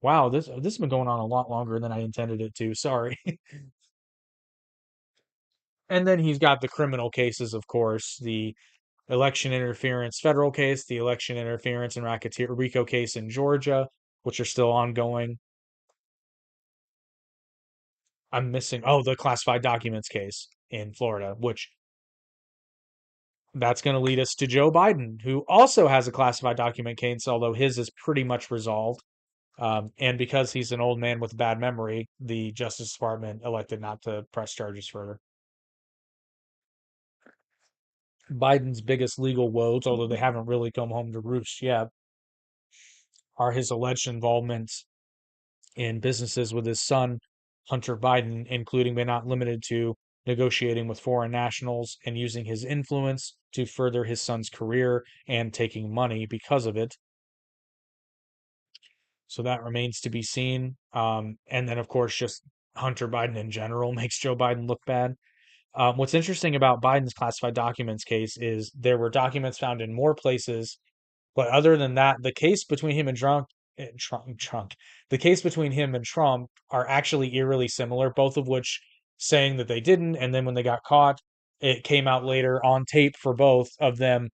Wow, this has been going on a lot longer than I intended it to. Sorry. And then he's got the criminal cases, of course, the election interference federal case, the election interference and racketeer RICO case in Georgia, which are still ongoing. I'm missing, oh, the classified documents case in Florida, which that's going to lead us to Joe Biden, who also has a classified document case, although his is pretty much resolved. And because he's an old man with a bad memory, the Justice Department elected not to press charges further. Biden's biggest legal woes, although they haven't really come home to roost yet, are his alleged involvement in businesses with his son, Hunter Biden, including but not limited to negotiating with foreign nationals and using his influence to further his son's career and taking money because of it. So that remains to be seen. And then, of course, just Hunter Biden in general makes Joe Biden look bad. What's interesting about Biden's classified documents case is there were documents found in more places, but other than that, the case between him and Trump, the case between him and Trump are actually eerily similar, both of which saying that they didn't, and then when they got caught, it came out later on tape for both of them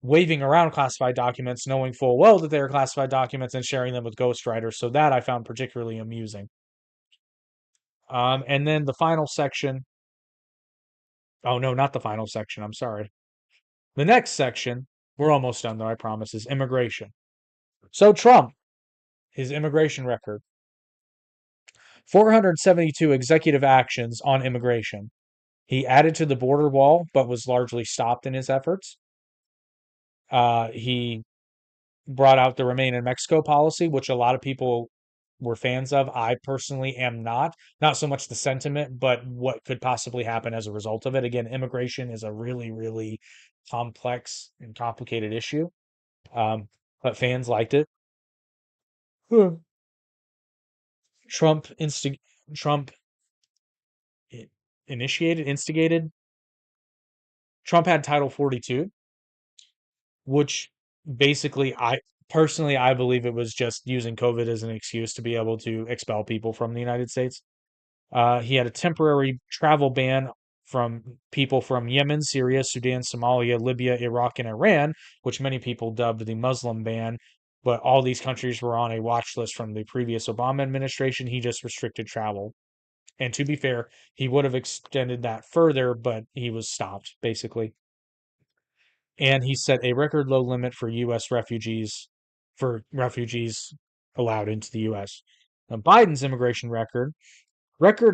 waving around classified documents, knowing full well that they are classified documents and sharing them with ghostwriters. So that I found particularly amusing. And then the final section. Oh no, not the final section. I'm sorry. The next section, we're almost done though, I promise, is immigration. So Trump, his immigration record, 472 executive actions on immigration. He added to the border wall, but was largely stopped in his efforts. He brought out the Remain in Mexico policy, which a lot of people were fans of. I personally am not. Not so much the sentiment, but what could possibly happen as a result of it. Again, immigration is a really, really complex and complicated issue. Um, but fans liked it. Hmm. Trump Trump instigated. Trump had Title 42, which basically I believe it was just using COVID as an excuse to be able to expel people from the United States. He had a temporary travel ban from people from Yemen, Syria, Sudan, Somalia, Libya, Iraq, and Iran, which many people dubbed the Muslim ban. But all these countries were on a watch list from the previous Obama administration. He just restricted travel. And to be fair, he would have extended that further, but he was stopped, basically. And he set a record low limit for refugees allowed into the U.S. Now, Biden's immigration record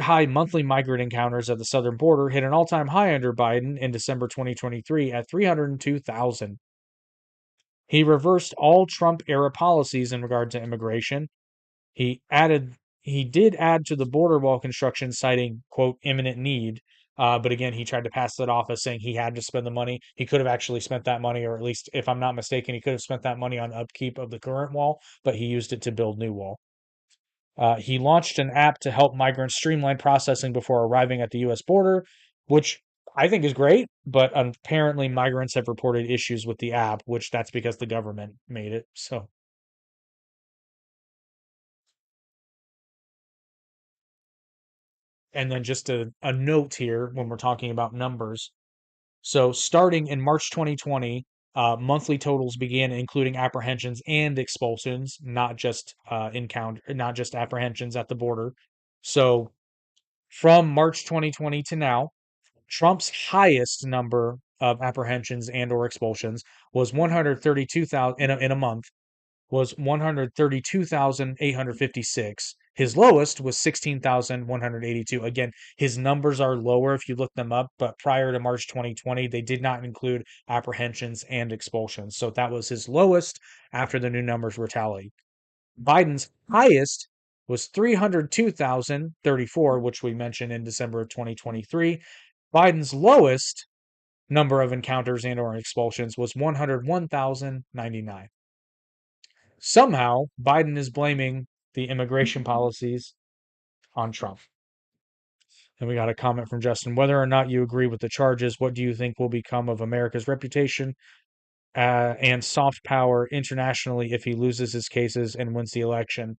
high monthly migrant encounters at the southern border hit an all-time high under Biden in December 2023 at 302,000. He reversed all Trump era policies in regard to immigration. He added he did add to the border wall construction, citing quote imminent need. But again, he tried to pass that off as saying he had to spend the money. He could have actually spent that money, or at least, if I'm not mistaken, he could have spent that money on upkeep of the current wall, but he used it to build new wall. He launched an app to help migrants streamline processing before arriving at the U.S. border, which I think is great. But apparently, migrants have reported issues with the app, which that's because the government made it. So, and then just a note here when we're talking about numbers. So, starting in March 2020, monthly totals began including apprehensions and expulsions, not just not just apprehensions at the border. So, from March 2020 to now, Trump's highest number of apprehensions and or expulsions was 132,000 in a month was 132,856. His lowest was 16,182. Again, his numbers are lower if you look them up, but prior to March 2020, they did not include apprehensions and expulsions. So that was his lowest after the new numbers were tallied. Biden's highest was 302,034, which we mentioned in December of 2023. Biden's lowest number of encounters and or expulsions was 101,099. Somehow, Biden is blaming the immigration policies on Trump. And we got a comment from Justin. Whether or not you agree with the charges, what do you think will become of America's reputation and soft power internationally if he loses his cases and wins the election?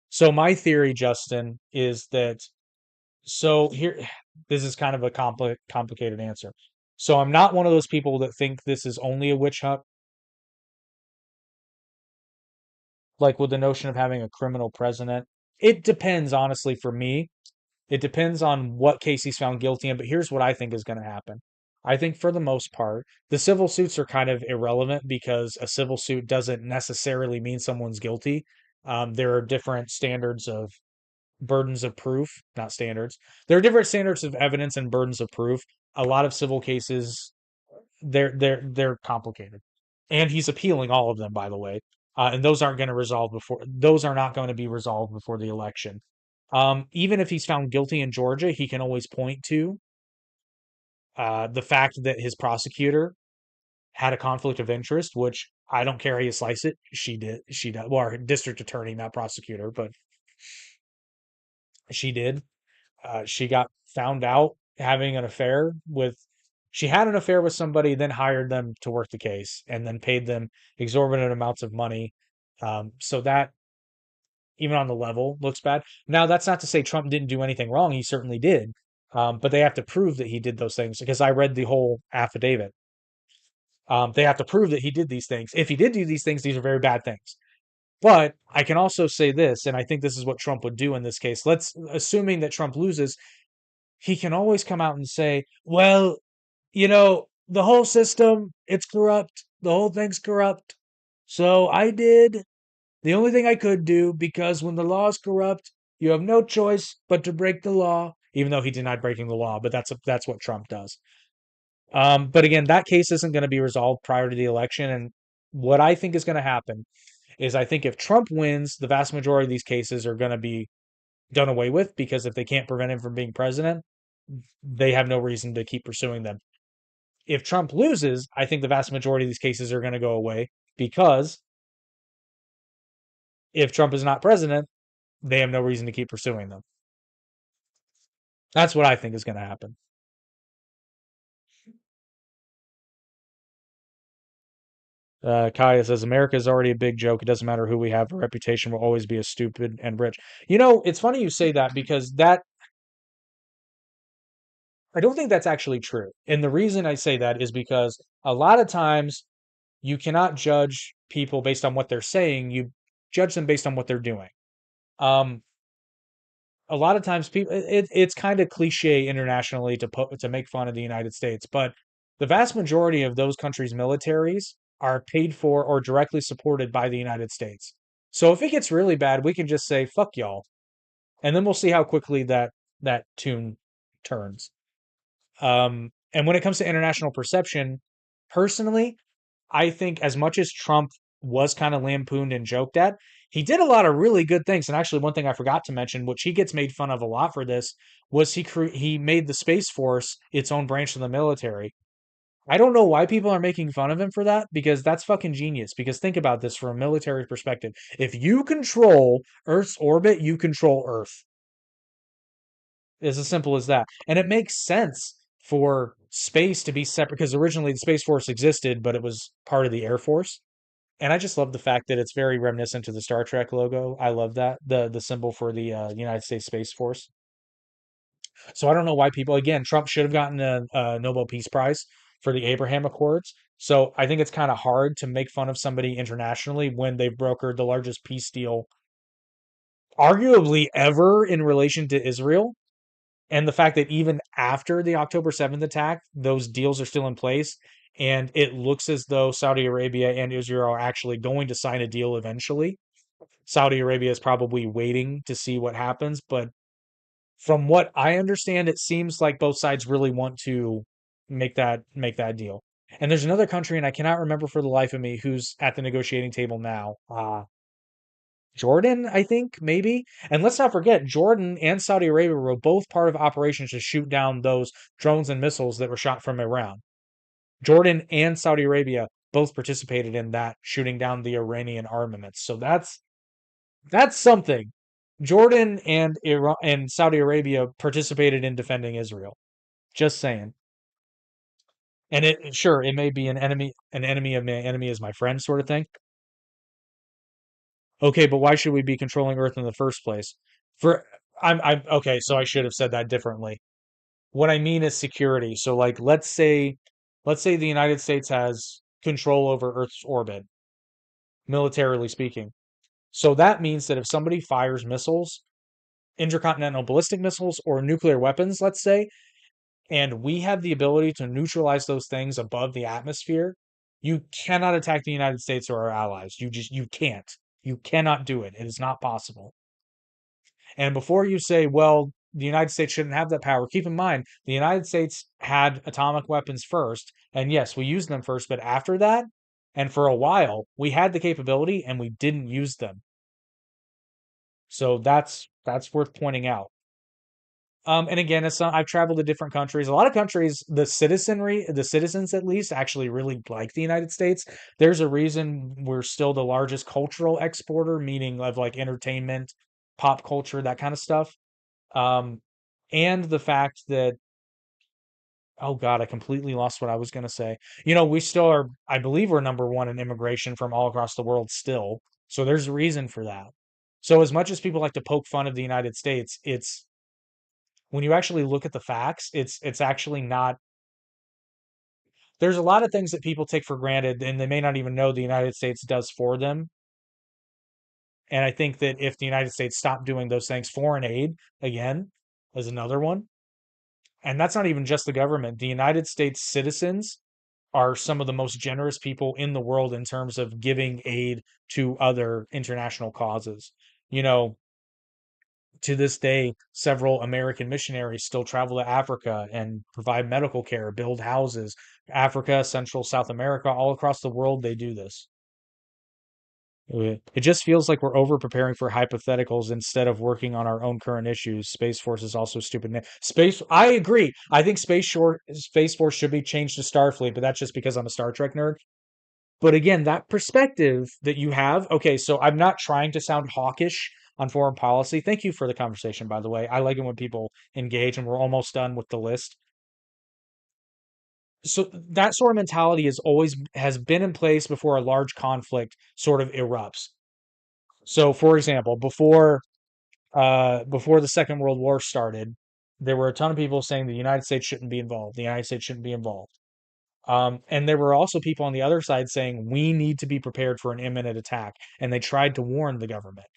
So my theory, Justin, is that so here this is kind of a complicated answer. So I'm not one of those people that think this is only a witch hunt, like with the notion of having a criminal president. It depends, honestly, for me. It depends on what case he's found guilty in, but here's what I think is going to happen. I think for the most part, the civil suits are kind of irrelevant because a civil suit doesn't necessarily mean someone's guilty. There are different standards of burdens of proof, not standards. There are different standards of evidence and burdens of proof. A lot of civil cases, they're complicated, and he's appealing all of them, by the way. And those aren't going to resolve before. Those are not going to be resolved before the election. Even if he's found guilty in Georgia, he can always point to the fact that his prosecutor had a conflict of interest, which I don't care how you slice it. She did. She did. Well, our district attorney, not prosecutor, but she did. She got found out having an affair with. She had an affair with somebody, then hired them to work the case, and then paid them exorbitant amounts of money. So that even on the level looks bad. Now, that's not to say Trump didn't do anything wrong. He certainly did. But they have to prove that he did those things because I read the whole affidavit. They have to prove that he did these things. If he did do these things, these are very bad things. But I can also say this, and I think this is what Trump would do in this case. Let's assuming that Trump loses, he can always come out and say, well, the whole system, it's corrupt. The whole thing's corrupt. So I did the only thing I could do because when the law is corrupt, you have no choice but to break the law, even though he denied breaking the law, but that's what Trump does. But again, that case isn't going to be resolved prior to the election. And what I think is going to happen is I think if Trump wins, the vast majority of these cases are going to be done away with because if they can't prevent him from being president, they have no reason to keep pursuing them. If Trump loses, I think the vast majority of these cases are going to go away because if Trump is not president, they have no reason to keep pursuing them. That's what I think is going to happen. Kaya says America is already a big joke. It doesn't matter who we have. A reputation will always be as stupid and rich. It's funny you say that because that I don't think that's actually true. And the reason I say that is because a lot of times you cannot judge people based on what they're saying. You judge them based on what they're doing. Um, a lot of times it's kind of cliche internationally to make fun of the United States, but the vast majority of those countries' militaries are paid for or directly supported by the United States. So if it gets really bad, we can just say fuck y'all, and then we'll see how quickly that tune turns. And when it comes to international perception, personally, I think as much as Trump was kind of lampooned and joked at, he did a lot of really good things. And actually, one thing I forgot to mention, which he gets made fun of a lot for this, was he made the Space Force its own branch of the military. I don't know why people are making fun of him for that because that's fucking genius. Because think about this from a military perspective. If you control Earth's orbit, you control Earth. It's as simple as that. And it makes sense for space to be separate because originally the Space Force existed, but it was part of the Air Force. And I just love the fact that it's very reminiscent to the Star Trek logo. I love that the symbol for the United States Space Force. So I don't know why people again Trump should have gotten a Nobel Peace Prize for the Abraham Accords. So I think it's kind of hard to make fun of somebody internationally when they've brokered the largest peace deal arguably ever in relation to Israel. And the fact that even after the October 7th attack, those deals are still in place. And it looks as though Saudi Arabia and Israel are actually going to sign a deal eventually. Saudi Arabia is probably waiting to see what happens. But from what I understand, it seems like both sides really want to make that deal. And there's another country, and I cannot remember for the life of me who's at the negotiating table now. Jordan, I think, maybe. And let's not forget, Jordan and Saudi Arabia were both part of operations to shoot down those drones and missiles that were shot from Iran. Jordan and Saudi Arabia both participated in that, shooting down the Iranian armaments. So that's something. Jordan and Iran and Saudi Arabia participated in defending Israel. Just saying. And it sure it may be an enemy of my enemy is my friend sort of thing. Okay, but why should we be controlling Earth in the first place? For I'm okay, so I should have said that differently. What I mean is security. So like let's say the United States has control over Earth's orbit, militarily speaking. So that means that if somebody fires missiles, intercontinental ballistic missiles or nuclear weapons, let's say, and we have the ability to neutralize those things above the atmosphere, you cannot attack the United States or our allies. You can't. You cannot do it. It is not possible. And before you say, well, the United States shouldn't have that power, keep in mind the United States had atomic weapons first. And yes, we used them first, but after that, and for a while, we had the capability and we didn't use them. So that's worth pointing out. And again, I've traveled to different countries. A lot of countries, the citizens at least, actually really like the United States. There's a reason we're still the largest cultural exporter, meaning of like entertainment, pop culture, that kind of stuff. Um, and the fact that, oh God, I completely lost what I was going to say. We still are, I believe we're number one in immigration from all across the world still. So there's a reason for that. So as much as people like to poke fun of the United States, it's when you actually look at the facts, it's actually not. There's a lot of things that people take for granted and they may not even know the United States does for them. And I think that if the United States stopped doing those things, foreign aid, again, is another one. And that's not even just the government. The United States citizens are some of the most generous people in the world in terms of giving aid to other international causes. You know, to this day, several American missionaries still travel to Africa and provide medical care, build houses. Africa, Central South America, all across the world, they do this. It just feels like we're over preparing for hypotheticals instead of working on our own current issues. Space Force is also stupid. Space, I agree. I think Space Force should be changed to Starfleet, but that's just because I'm a Star Trek nerd. But again, that perspective that you have, okay, so I'm not trying to sound hawkish on foreign policy. Thank you for the conversation, by the way. I like it when people engage, and we're almost done with the list. So that sort of mentality has been in place before a large conflict sort of erupts. So, for example, before the Second World War started, there were a ton of people saying the United States shouldn't be involved. The United States shouldn't be involved. And there were also people on the other side saying we need to be prepared for an imminent attack, and they tried to warn the government.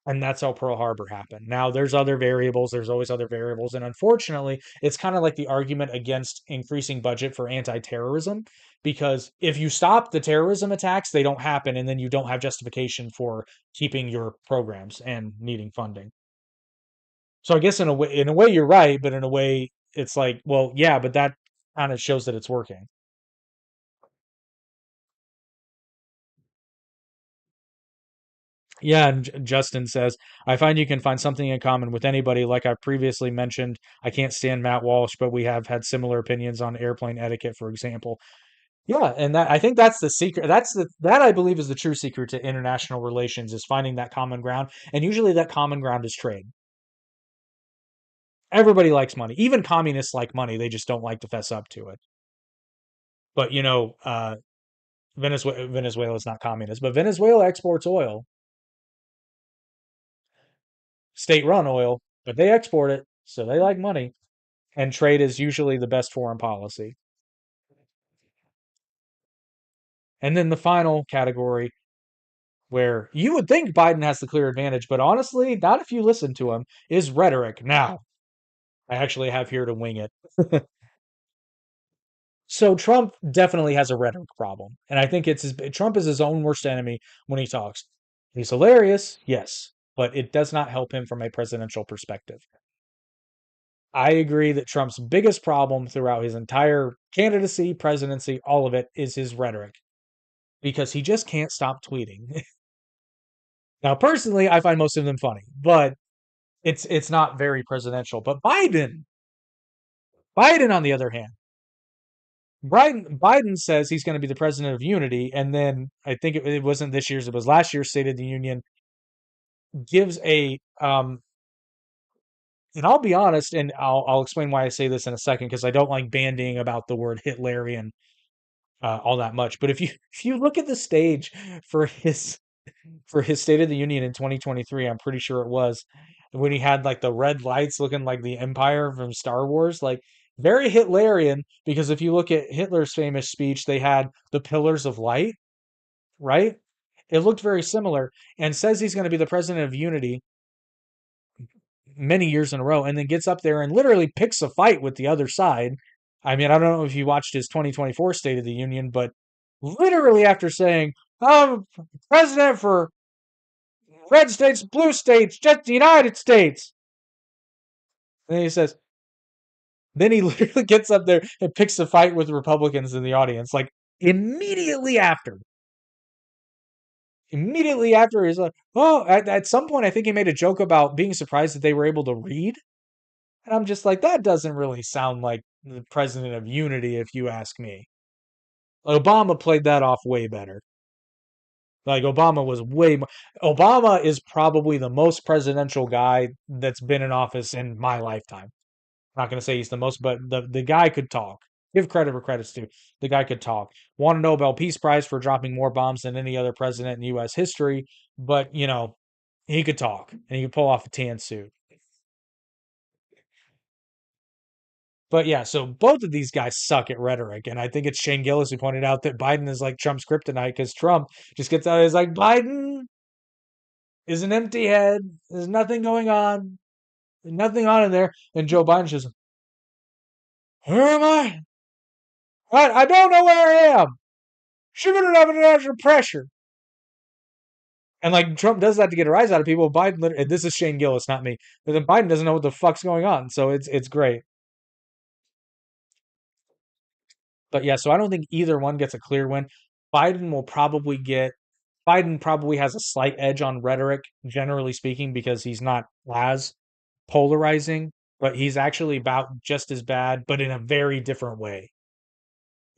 And that's how Pearl Harbor happened. Now, there's other variables. There's always other variables, and unfortunately, it's kind of like the argument against increasing budget for anti-terrorism, because if you stop the terrorism attacks, they don't happen, and then you don't have justification for keeping your programs and needing funding. So I guess in a way, you're right, but in a way, it's like, well, yeah, but that kind of shows that it's working. Yeah, and Justin says, I find you can find something in common with anybody. Like I've previously mentioned, I can't stand Matt Walsh, but we have had similar opinions on airplane etiquette, for example. Yeah, and that I think that's the secret. That I believe is the true secret to international relations is finding that common ground. And usually that common ground is trade. Everybody likes money. Even communists like money. They just don't like to fess up to it. But Venezuela is not communist, but Venezuela exports oil, state-run oil, but they export it, so they like money. And trade is usually the best foreign policy. And then the final category, where you would think Biden has the clear advantage, but honestly, not if you listen to him, is rhetoric. Now, I actually have here to wing it. So Trump definitely has a rhetoric problem, and I think Trump is his own worst enemy when he talks. He's hilarious, yes, but it does not help him from a presidential perspective. I agree that Trump's biggest problem throughout his entire candidacy, presidency, all of it is his rhetoric because he just can't stop tweeting. Now, personally, I find most of them funny, but it's not very presidential. But Biden, on the other hand, Biden says he's going to be the president of unity, and then I think it wasn't this year's, it was last year's State of the Union gives a and I'll be honest, and I'll explain why I say this in a second because I don't like bandying about the word Hitlerian all that much. But if you if you look at the stage for his State of the Union in 2023, I'm pretty sure it was when he had like the red lights looking like the Empire from Star Wars, like very Hitlerian. Because if you look at Hitler's famous speech, they had the pillars of light, right? It looked very similar, and says he's going to be the president of unity many years in a row, and then gets up there and literally picks a fight with the other side. I mean, I don't know if you watched his 2024 State of the Union, but literally after saying, "I'm president for red states, blue states, just the United States," and he says, then he literally gets up there and picks a fight with Republicans in the audience, like immediately after. Immediately after, he's like, "Oh!" At some point, I think he made a joke about being surprised that they were able to read. And I'm just like, that doesn't really sound like the president of unity, if you ask me. Obama played that off way better. Like Obama was way more. Obama is probably the most presidential guy that's been in office in my lifetime. I'm not going to say he's the most, but the guy could talk. Give credit where credit's due. The guy could talk. Won a Nobel Peace Prize for dropping more bombs than any other president in U.S. history, but he could talk and he could pull off a tan suit. But yeah, so both of these guys suck at rhetoric. And I think it's Shane Gillis who pointed out that Biden is like Trump's kryptonite because Trump just gets out. He's like, Biden is an empty head. There's nothing going on. There's nothing on in there. And Joe Biden's just, where am I? I don't know where I am. Shouldn't have an extra pressure. And like Trump does that to get a rise out of people. Biden, and this is Shane Gillis, not me. But then Biden doesn't know what the fuck's going on. So it's great. But yeah, so I don't think either one gets a clear win. Biden will probably get Biden probably has a slight edge on rhetoric, generally speaking, because he's not as polarizing, but he's actually about just as bad, but in a very different way.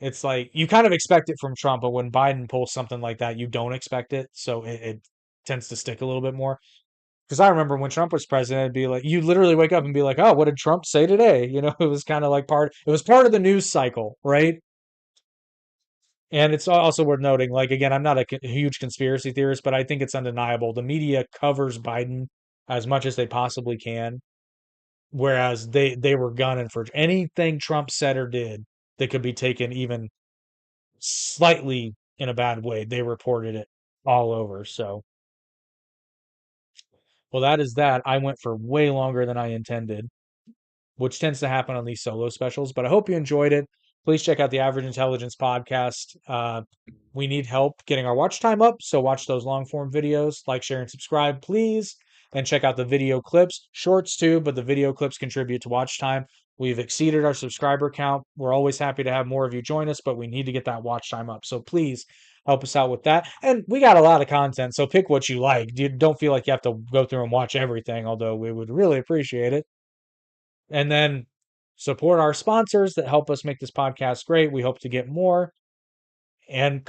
It's like you kind of expect it from Trump, but when Biden pulls something like that, you don't expect it. So it tends to stick a little bit more. Because I remember when Trump was president, it'd be like you literally wake up and be like, "Oh, what did Trump say today?" It was kind of like it was part of the news cycle, right? And it's also worth noting, like, again, I'm not a huge conspiracy theorist, but I think it's undeniable. The media covers Biden as much as they possibly can, whereas they were gunning for anything Trump said or did that could be taken even slightly in a bad way. They reported it all over. So, well, that is that. I went for way longer than I intended, which tends to happen on these solo specials. But I hope you enjoyed it. Please check out the Average Intelligence podcast. We need help getting our watch time up, so watch those long form videos, like, share, and subscribe, please. And check out the video clips, shorts too, but the video clips contribute to watch time. We've exceeded our subscriber count. We're always happy to have more of you join us, but we need to get that watch time up. So please help us out with that. And we got a lot of content, so pick what you like. You don't feel like you have to go through and watch everything, although we would really appreciate it. And then support our sponsors that help us make this podcast great. We hope to get more. And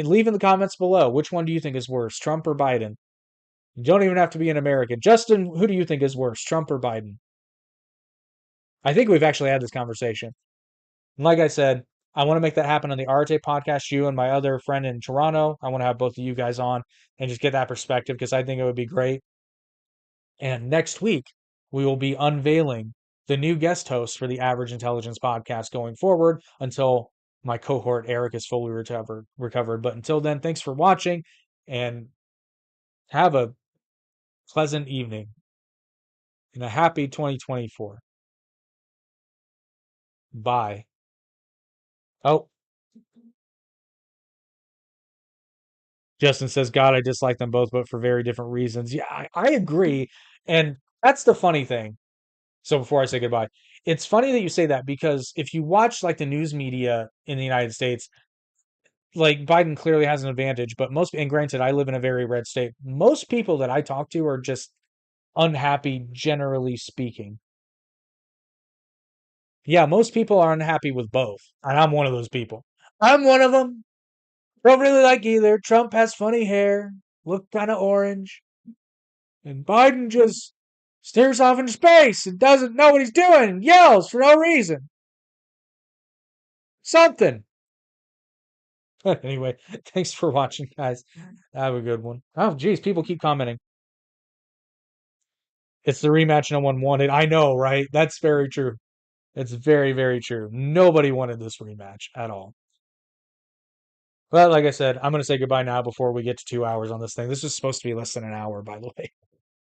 leave in the comments below, which one do you think is worse, Trump or Biden? You don't even have to be an American. Justin, who do you think is worse, Trump or Biden? I think we've actually had this conversation. And like I said, I want to make that happen on the Arte podcast. You and my other friend in Toronto, I want to have both of you guys on and just get that perspective because I think it would be great. And next week, we will be unveiling the new guest host for the Average Intelligence podcast going forward until my cohort Eric is fully recovered. But until then, thanks for watching and have a pleasant evening and a happy 2024. Bye. Oh, Justin says, God, I dislike them both, but for very different reasons. Yeah, I agree. And that's the funny thing. So before I say goodbye, it's funny that you say that because if you watch like the news media in the United States, like Biden clearly has an advantage, but and granted, I live in a very red state. Most people that I talk to are just unhappy, generally speaking. Yeah, most people are unhappy with both, and I'm one of those people. I'm one of them. Don't really like either. Trump has funny hair, look kind of orange, and Biden just stares off into space and doesn't know what he's doing and yells for no reason. Something. Anyway, thanks for watching, guys. Have a good one. Oh, geez, people keep commenting. It's the rematch no one wanted. I know, right? That's very true. It's very, very true. Nobody wanted this rematch at all. But like I said, I'm going to say goodbye now before we get to 2 hours on this thing. This is supposed to be less than an hour, by the way.